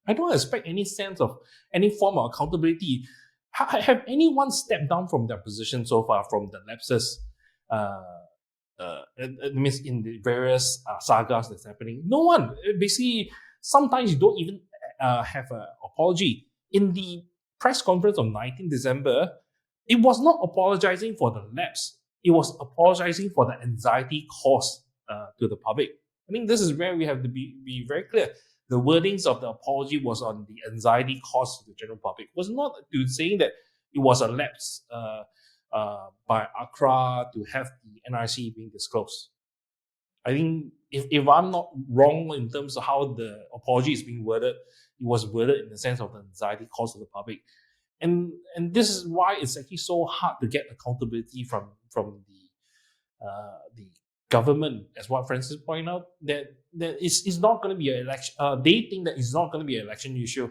I don't expect any sense of any form of accountability. Have anyone stepped down from their position so far from the lapses? In the various sagas that's happening? No one. Basically, sometimes you don't even have an apology. In the press conference on 19 December, it was not apologizing for the lapse. It was apologizing for the anxiety caused to the public. I think this is where we have to be very clear. the wordings of the apology was on the anxiety caused to the general public. It was not to saying that it was a lapse by Accra to have the NRIC being disclosed. I think if I'm not wrong in terms of how the apology is being worded, it was worded in the sense of the anxiety caused to the public. And this is why it's actually so hard to get accountability from the government, as what Francis pointed out, that it's not going to be an election. They think that it's not going to be an election issue.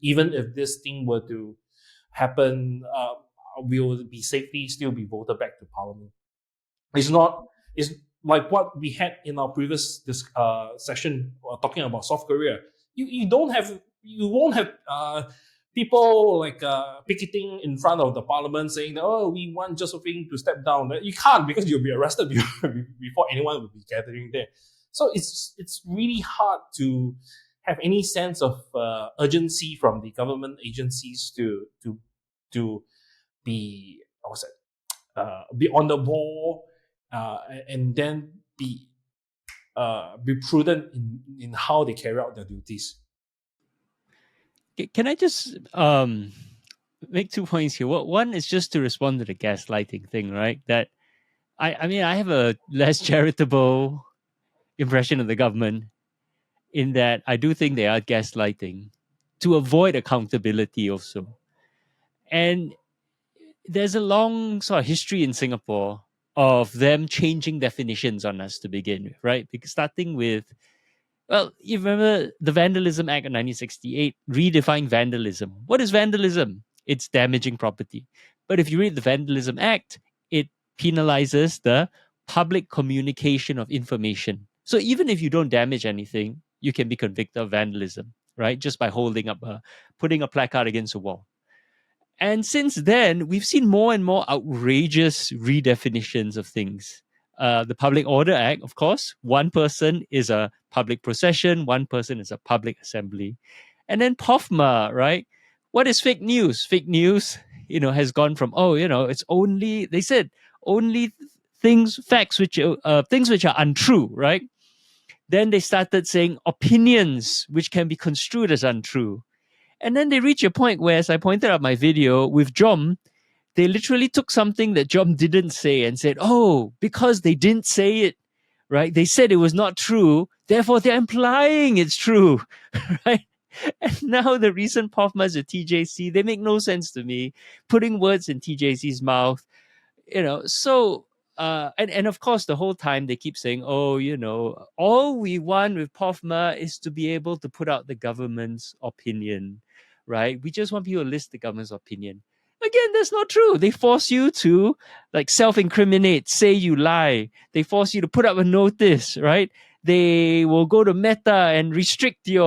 Even if this thing were to happen, we will be safely still be voted back to Parliament. It's not. It's like what we had in our previous session talking about South Korea. You won't have people like picketing in front of the parliament saying that, oh, we want Josephine to step down. You can't, because you'll be arrested before anyone will be gathering there. So it's really hard to have any sense of urgency from the government agencies to be be on the ball and then be prudent in how they carry out their duties. Can I just make 2 points here? One is just to respond to the gaslighting thing, right? That I mean, I have a less charitable impression of the government, in that I do think they are gaslighting to avoid accountability also. And there's a long sort of history in Singapore of them changing definitions on us to begin with, right? Because starting with, well, you remember the Vandalism Act of 1968 redefined vandalism. What is vandalism? It's damaging property. But if you read the Vandalism Act, it penalizes the public communication of information. So even if you don't damage anything, you can be convicted of vandalism, right? Just by putting a placard against a wall. And since then, we've seen more and more outrageous redefinitions of things. The Public Order Act, of course, one person is a public procession, one person is a public assembly. And then POFMA, right? What is fake news? Fake news, has gone from, it's only, they said, only things which are untrue, right? Then they started saying opinions which can be construed as untrue. And then they reach a point where, as I pointed out in my video with Jom, they literally took something that Jom didn't say and said, oh, because they didn't say it, right? They said it was not true, therefore they're implying it's true, right? And now the recent POFMAs at TJC, they make no sense to me, putting words in TJC's mouth, so... and of course, the whole time they keep saying, all we want with POFMA is to be able to put out the government's opinion, right? We just want people to list the government's opinion. Again, that's not true. They force you to self-incriminate, say you lie. They force you to put up a notice, right? They will go to Meta and restrict the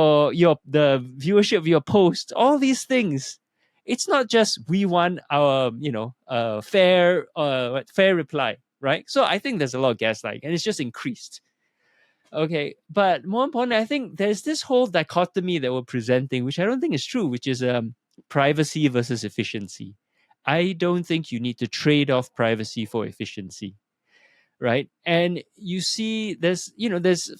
viewership of your post. All these things. It's not just we want our fair reply. Right? So I think there's a lot of gaslighting, and it's just increased. Okay, but more importantly, I think there's this whole dichotomy that we're presenting, which I don't think is true, which is privacy versus efficiency. I don't think you need to trade off privacy for efficiency, right? And you see, there's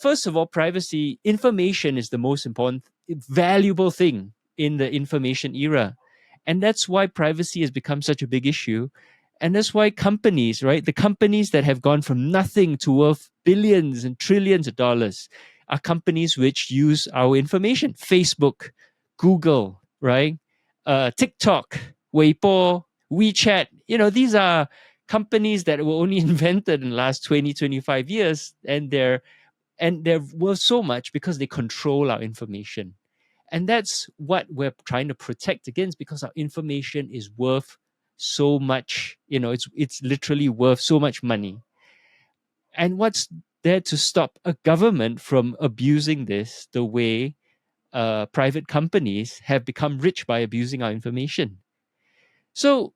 first of all, privacy, information is the most important, valuable thing in the information era. And that's why privacy has become such a big issue. And that's why companies, right? The companies that have gone from nothing to worth billions and trillions of dollars are companies which use our information. Facebook, Google, right? TikTok, Weibo, WeChat. These are companies that were only invented in the last 20, 25 years. And they're worth so much because they control our information. And that's what we're trying to protect against, because our information is worth so much, it's literally worth so much money. And what's there to stop a government from abusing this the way private companies have become rich by abusing our information? So,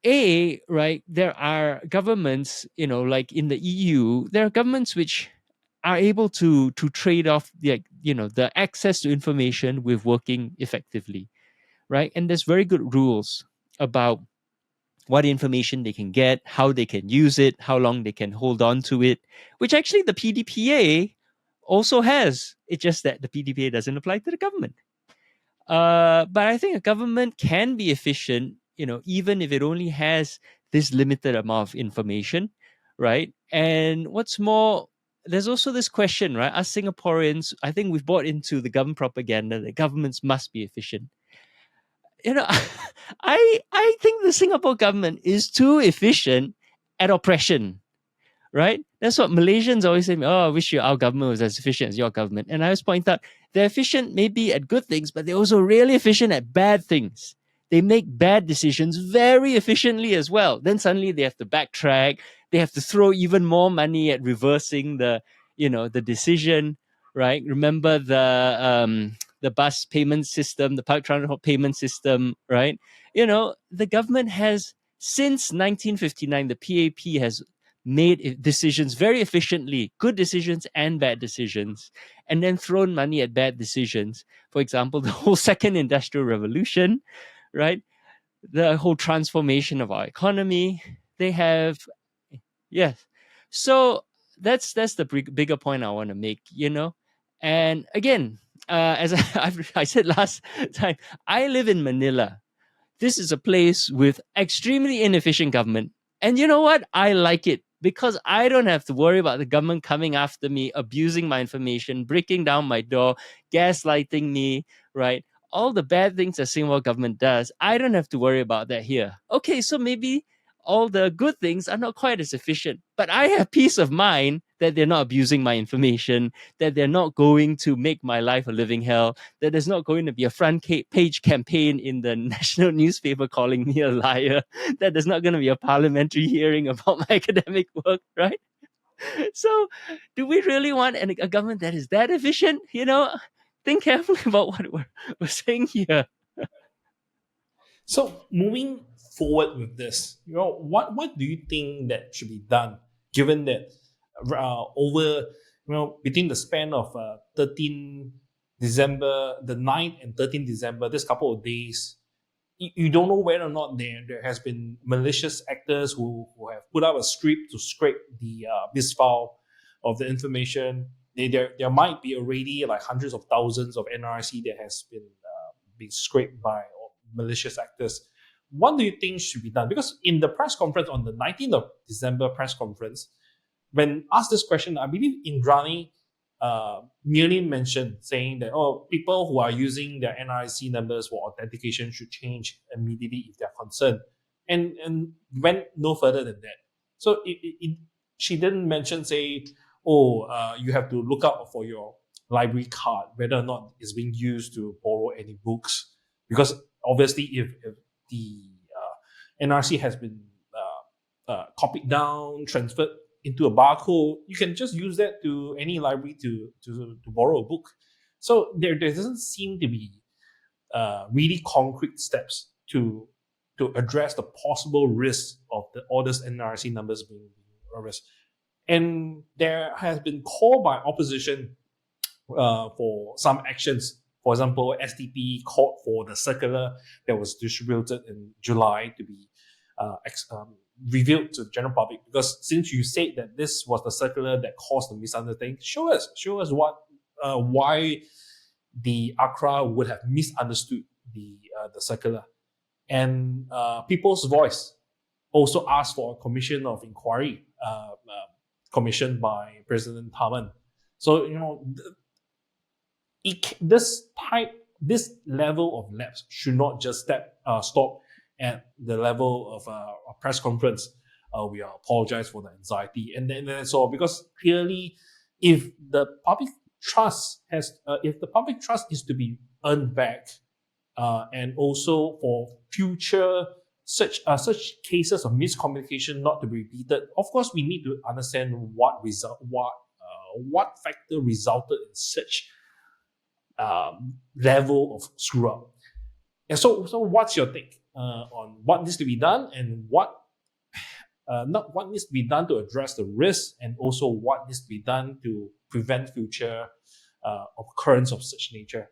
right, there are governments, like in the EU, there are governments which are able to trade off the access to information with working effectively, right? And there's very good rules about what information they can get, how they can use it, how long they can hold on to it, which actually the PDPA also has. It's just that the PDPA doesn't apply to the government. But I think a government can be efficient, even if it only has this limited amount of information, right? And what's more, there's also this question, right? Us Singaporeans, I think we've bought into the government propaganda that governments must be efficient. I think the Singapore government is too efficient at oppression, right? That's what Malaysians always say. Oh, I wish our government was as efficient as your government. And I always point out they're efficient maybe at good things, but they're also really efficient at bad things. They make bad decisions very efficiently as well. Then suddenly they have to backtrack. They have to throw even more money at reversing the decision, right? Remember the bus payment system, the public transport payment system, right? The government has, since 1959, the PAP has made decisions very efficiently, good decisions and bad decisions, and then thrown money at bad decisions. For example, the whole second industrial revolution, right? The whole transformation of our economy. They have, yes. So that's the bigger point I want to make, And again, as I said last time, I live in Manila. This is a place with extremely inefficient government. And you know what? I like it because I don't have to worry about the government coming after me, abusing my information, breaking down my door, gaslighting me, right? All the bad things the Singapore government does, I don't have to worry about that here. Okay, so maybe all the good things are not quite as efficient, but I have peace of mind that they're not abusing my information, that they're not going to make my life a living hell, that there's not going to be a front page campaign in the national newspaper calling me a liar, that there's not going to be a parliamentary hearing about my academic work, right? So, do we really want a government that is that efficient? Think carefully about what we're saying here. So moving forward with this, what do you think that should be done, given that over between the span of 13 December, the 9th and 13 December, this couple of days, you don't know whether or not there has been malicious actors who have put up a script to scrape the Bizfile of the information. There might be already like hundreds of thousands of NRIC that has been scraped by malicious actors. What do you think should be done? Because in the press conference on the 19th of December press conference, when asked this question, I believe Indrani merely mentioned saying that, people who are using their NRIC numbers for authentication should change immediately if they're concerned, and went no further than that. So she didn't mention, say, you have to look out for your library card, whether or not it's being used to borrow any books, because obviously if the NRC has been copied down, transferred into a barcode, you can just use that to any library to borrow a book. So there doesn't seem to be really concrete steps to address the possible risk of all these NRC numbers being erased. And there has been call by opposition for some actions. For example, SDP called for the circular that was distributed in July to be revealed to the general public, because since you said that this was the circular that caused the misunderstanding, show us what why the ACRA would have misunderstood the circular. And People's Voice also asked for a commission of inquiry commissioned by President Tharman. So this level of lapse should not just stop at the level of a press conference. We apologize for the anxiety, and then that's all. Because clearly, if the public trust is to be earned back, and also for future such cases of miscommunication not to be repeated, of course we need to understand what factor resulted in such level of screw up. And so what's your take on what needs to be done, and what needs to be done to address the risk, and also what needs to be done to prevent future occurrence of such nature?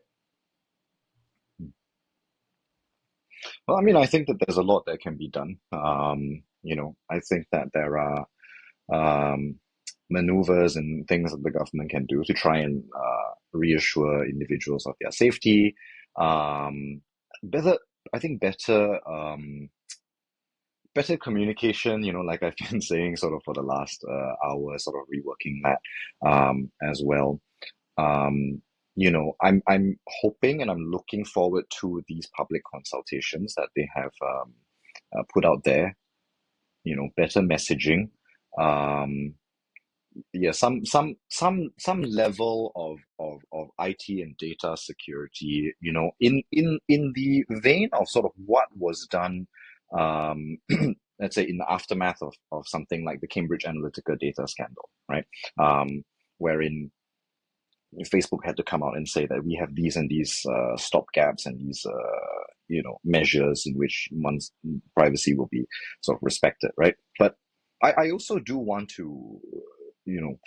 Well, I mean, I think that there's a lot that can be done. I think that there are maneuvers and things that the government can do to try and reassure individuals of their safety. Better, I think, better communication. Like I've been saying, sort of for the last hour, sort of reworking that as well. I'm hoping and I'm looking forward to these public consultations that they have put out there. Better messaging. Yeah, some level of IT and data security. In the vein of sort of what was done. Let's say in the aftermath of something like the Cambridge Analytica data scandal, right? Wherein Facebook had to come out and say that we have these and these stopgaps and these measures in which one's privacy will be sort of respected, right? But I also do want to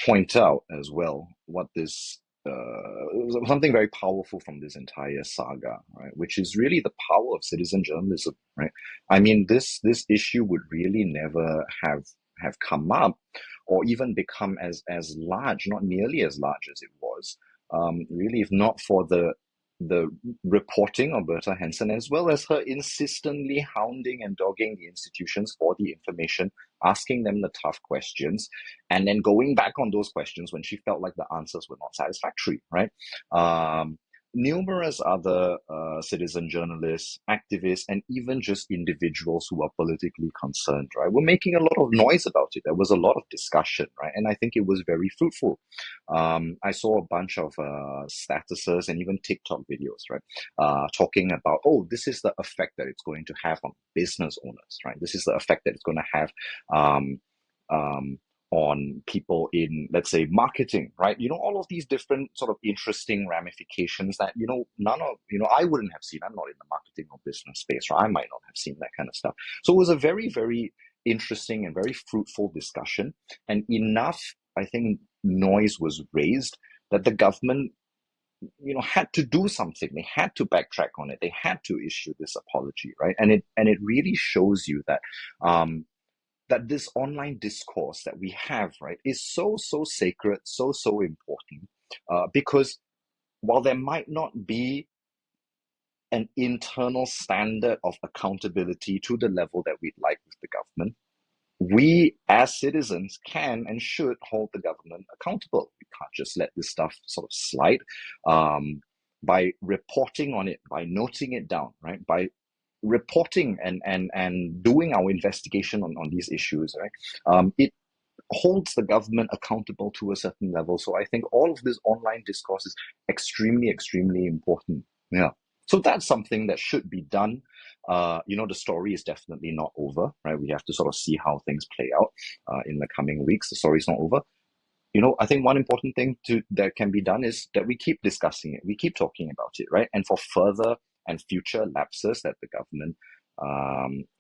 point out as well what this something very powerful from this entire saga, right? Which is really the power of citizen journalism, right? I mean, this issue would really never have come up or even become as large, not nearly as large as it was, really, if not for the reporting of Berta Hansen, as well as her insistently hounding and dogging the institutions for the information, asking them the tough questions, and then going back on those questions when she felt like the answers were not satisfactory, right? Numerous other citizen journalists, activists, and even just individuals who are politically concerned, right, were making a lot of noise about it. There was a lot of discussion, right? And I think it was very fruitful. I saw a bunch of statuses and even TikTok videos, right, talking about, oh, this is the effect that it's going to have on business owners, right? This is the effect that it's going to have on people in, let's say, marketing, right? All of these different sort of interesting ramifications that, none of, I wouldn't have seen. I'm not in the marketing or business space, right? I might not have seen that kind of stuff. So it was a very, very interesting and very fruitful discussion. And enough, I think, noise was raised that the government had to do something. They had to backtrack on it. They had to issue this apology, right? And it really shows you that that this online discourse that we have, right, is so sacred, so important, because while there might not be an internal standard of accountability to the level that we'd like with the government, we as citizens can and should hold the government accountable. We can't just let this stuff sort of slide. By reporting on it, by noting it down, right, by reporting and doing our investigation on these issues, right, it holds the government accountable to a certain level. So I think all of this online discourse is extremely important. Yeah. So that's something that should be done. The story is definitely not over, right? We have to sort of see how things play out in the coming weeks. The story's not over. I think one important thing that can be done is that we keep discussing it. We keep talking about it, right? And for further and future lapses that the government,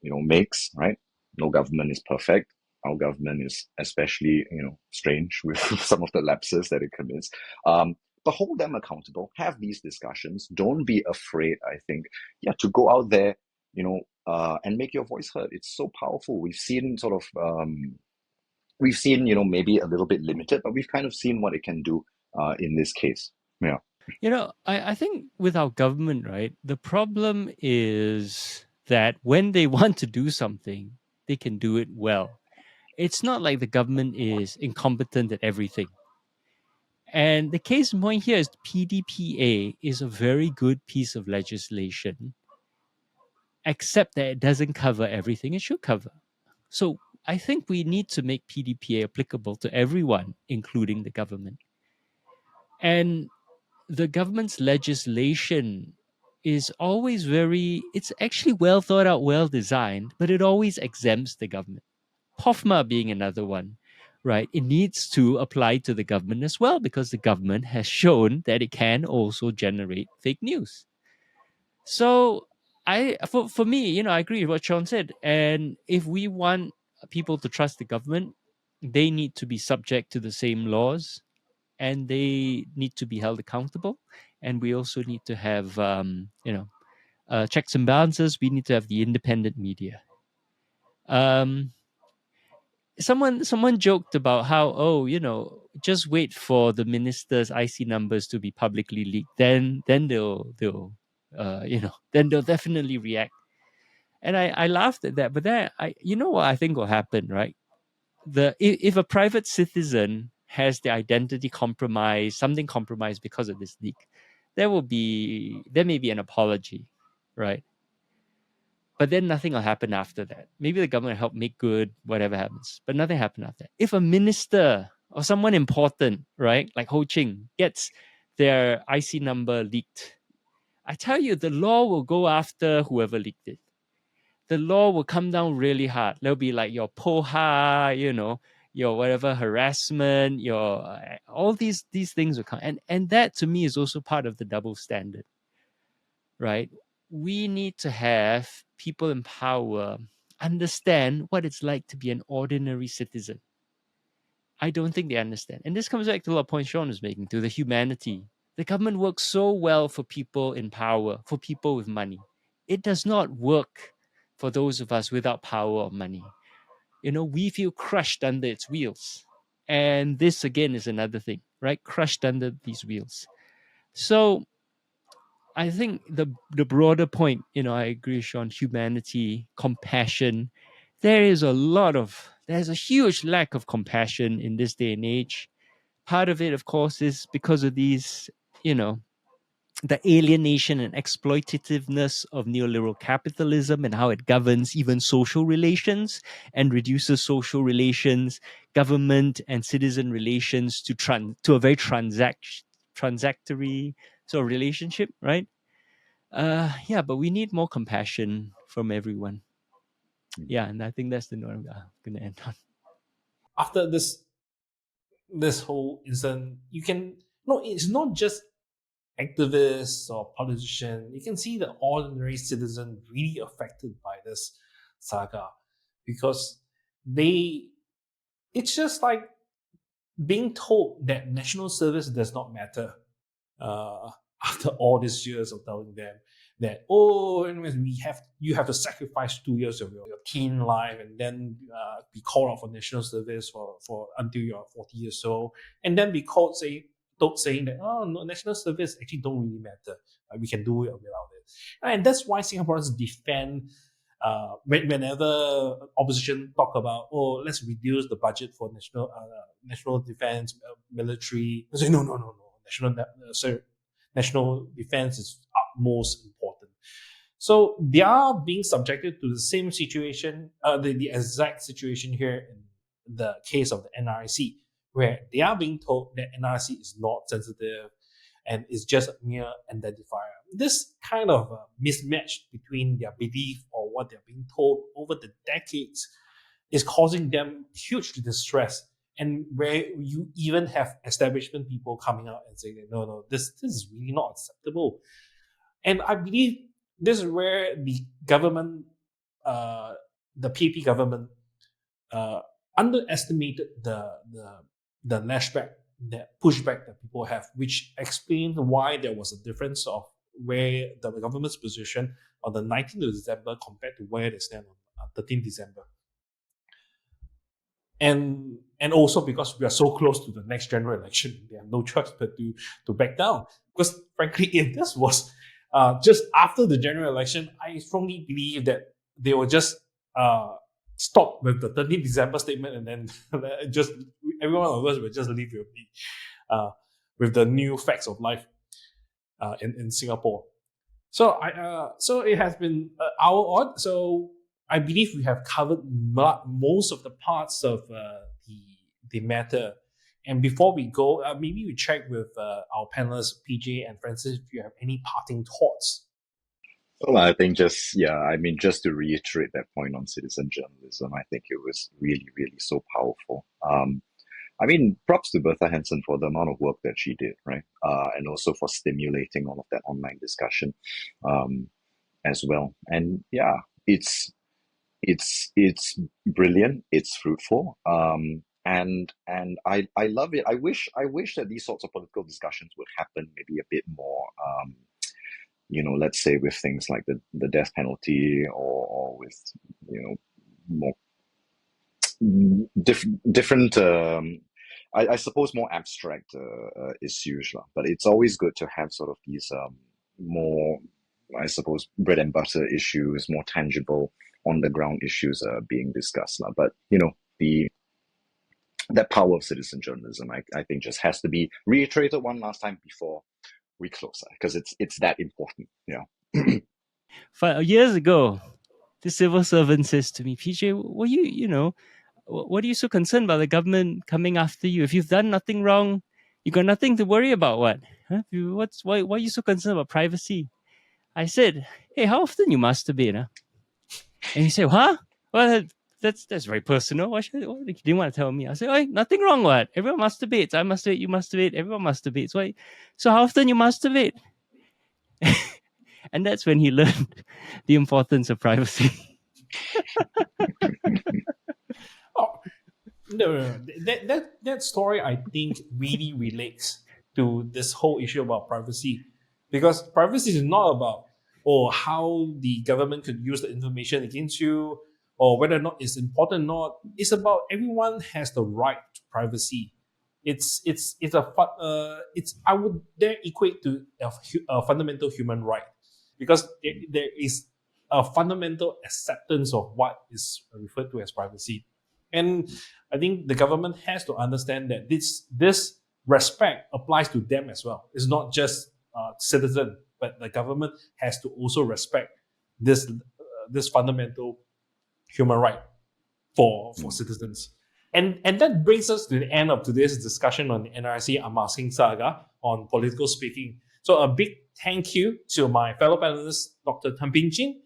makes, right? No government is perfect. Our government is especially, strange with some of the lapses that it commits. But hold them accountable. Have these discussions. Don't be afraid, I think, to go out there, and make your voice heard. It's so powerful. We've seen maybe a little bit limited, but we've kind of seen what it can do in this case. Yeah. I think with our government, right, the problem is that when they want to do something, they can do it well. It's not like the government is incompetent at everything. And the case in point here is PDPA is a very good piece of legislation, except that it doesn't cover everything it should cover. So I think we need to make PDPA applicable to everyone, including the government. And the government's legislation is always it's actually well thought out, well designed, but it always exempts the government. POFMA being another one, right? It needs to apply to the government as well because the government has shown that it can also generate fake news. So for me, I agree with what Sean said. And if we want people to trust the government, they need to be subject to the same laws and they need to be held accountable. And we also need to have, checks and balances. We need to have the independent media. someone joked about how, oh, just wait for the ministers' IC numbers to be publicly leaked, then they'll then they'll definitely react. And I laughed at that, but then what I think will happen, right? If a private citizen has their identity compromised, something compromised because of this leak, there may be an apology, right? But then nothing will happen after that. Maybe the government will help make good whatever happens, but nothing happened after that. If a minister or someone important, right, like Ho Ching, gets their IC number leaked, I tell you, the law will go after whoever leaked it. The law will come down really hard. There'll be like your POHA, your whatever harassment, your all these things will come. And that to me is also part of the double standard, right? We need to have people in power understand what it's like to be an ordinary citizen. I don't think they understand. And this comes back to a lot of points Sean was making, to the humanity. The government works so well for people in power, for people with money. It does not work for those of us without power or money. We feel crushed under its wheels. And this again is another thing, right? Crushed under these wheels. So I think the broader point, I agree, Sean, humanity, compassion. There's a huge lack of compassion in this day and age. Part of it, of course, is because of these, the alienation and exploitativeness of neoliberal capitalism and how it governs even social relations and reduces social relations, government and citizen relations to a very transactory sort of relationship, right? But we need more compassion from everyone. Yeah, and I think that's the note I'm going to end on. After this whole incident, it's not just activists or politicians. You can see the ordinary citizen really affected by this saga, because it's just like being told that national service does not matter, after all these years of telling them that, anyways, you have to sacrifice 2 years of your teen life and then be called out for national service for until you're 40 years old, and then be saying that, no, national service actually don't really matter. We can do it without it. And that's why Singaporeans defend, whenever opposition talk about, let's reduce the budget for national defense, military. They say, no. National defense is utmost important. So they are being subjected to the same situation, the exact situation here in the case of the NRIC, where they are being told that NRIC is not sensitive and is just a mere identifier. This kind of mismatch between their belief or what they're being told over the decades is causing them huge distress, and where you even have establishment people coming out and saying that, no, this is really not acceptable. And I believe this is where the government, the PP government, underestimated the lashback, that pushback that people have, which explains why there was a difference of where the government's position on the 19th of December compared to where they stand on 13th December. And also because we are so close to the next general election, they have no choice but to back down. Because frankly, if this was just after the general election, I strongly believe that they will just stop with the 13th December statement, and then just every one of us will just leave with the new facts of life in Singapore. So so it has been an hour on. So I believe we have covered most of the parts of the matter. And before we go, maybe we check with our panelists, PJ and Francis, if you have any parting thoughts. Well, I think just to reiterate that point on citizen journalism, I think it was really, really so powerful. Props to Bertha Hansen for the amount of work that she did, right? And also for stimulating all of that online discussion as well. And yeah, it's brilliant. It's fruitful. And I love it. I wish that these sorts of political discussions would happen maybe a bit more, let's say with things like the death penalty, or with, more different. I suppose more abstract issues, lah. But it's always good to have sort of these more, I suppose, bread and butter issues, more tangible on the ground issues being discussed, lah. But that power of citizen journalism, I think, just has to be reiterated one last time before we close, because it's that important, 5 years ago, the civil servant says to me, PJ, were what are you so concerned about the government coming after you? If you've done nothing wrong, you got nothing to worry about. What? Huh? Why are you so concerned about privacy? I said, hey, how often you masturbate? Huh? And he said, huh? Well, that's very personal. What you didn't want to tell me? I said, oh, nothing wrong. What? Everyone masturbates. I masturbate. You masturbate. Everyone masturbates. Why? So how often you masturbate? And that's when he learned the importance of privacy. No. That story, I think, really relates to this whole issue about privacy, because privacy is not about how the government could use the information against you, or whether or not it's important or not. It's about everyone has the right to privacy. It's I would dare equate to a fundamental human right, because there is a fundamental acceptance of what is referred to as privacy. And I think the government has to understand that this respect applies to them as well. It's not just citizen, but the government has to also respect this fundamental human right for citizens. And that brings us to the end of today's discussion on the NRIC Unmasking saga on political speaking. So a big thank you to my fellow panelists, Dr. Thum Ping Tjin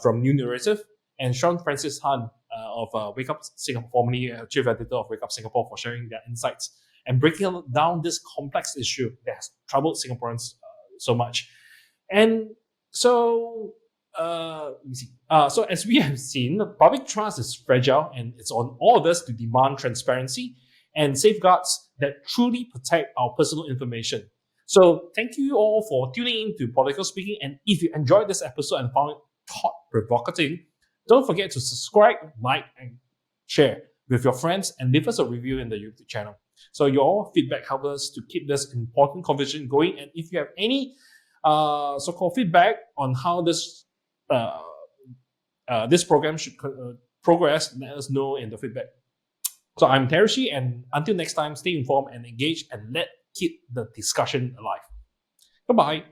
from New Narrative, and Sean Francis Han of Wake Up Singapore, formerly Chief Editor of Wake Up Singapore, for sharing their insights and breaking down this complex issue that has troubled Singaporeans so much. And so, let me see. So as we have seen, public trust is fragile, and it's on all of us to demand transparency and safeguards that truly protect our personal information. So thank you all for tuning in to Political Speaking. And if you enjoyed this episode and found it thought-provoking, don't forget to subscribe, like, and share with your friends, and leave us a review in the YouTube channel. So your feedback helps us to keep this important conversation going. And if you have any so-called feedback on how this program should progress, let us know in the feedback. So I'm Terushi, and until next time, stay informed and engaged, and let's keep the discussion alive. Goodbye.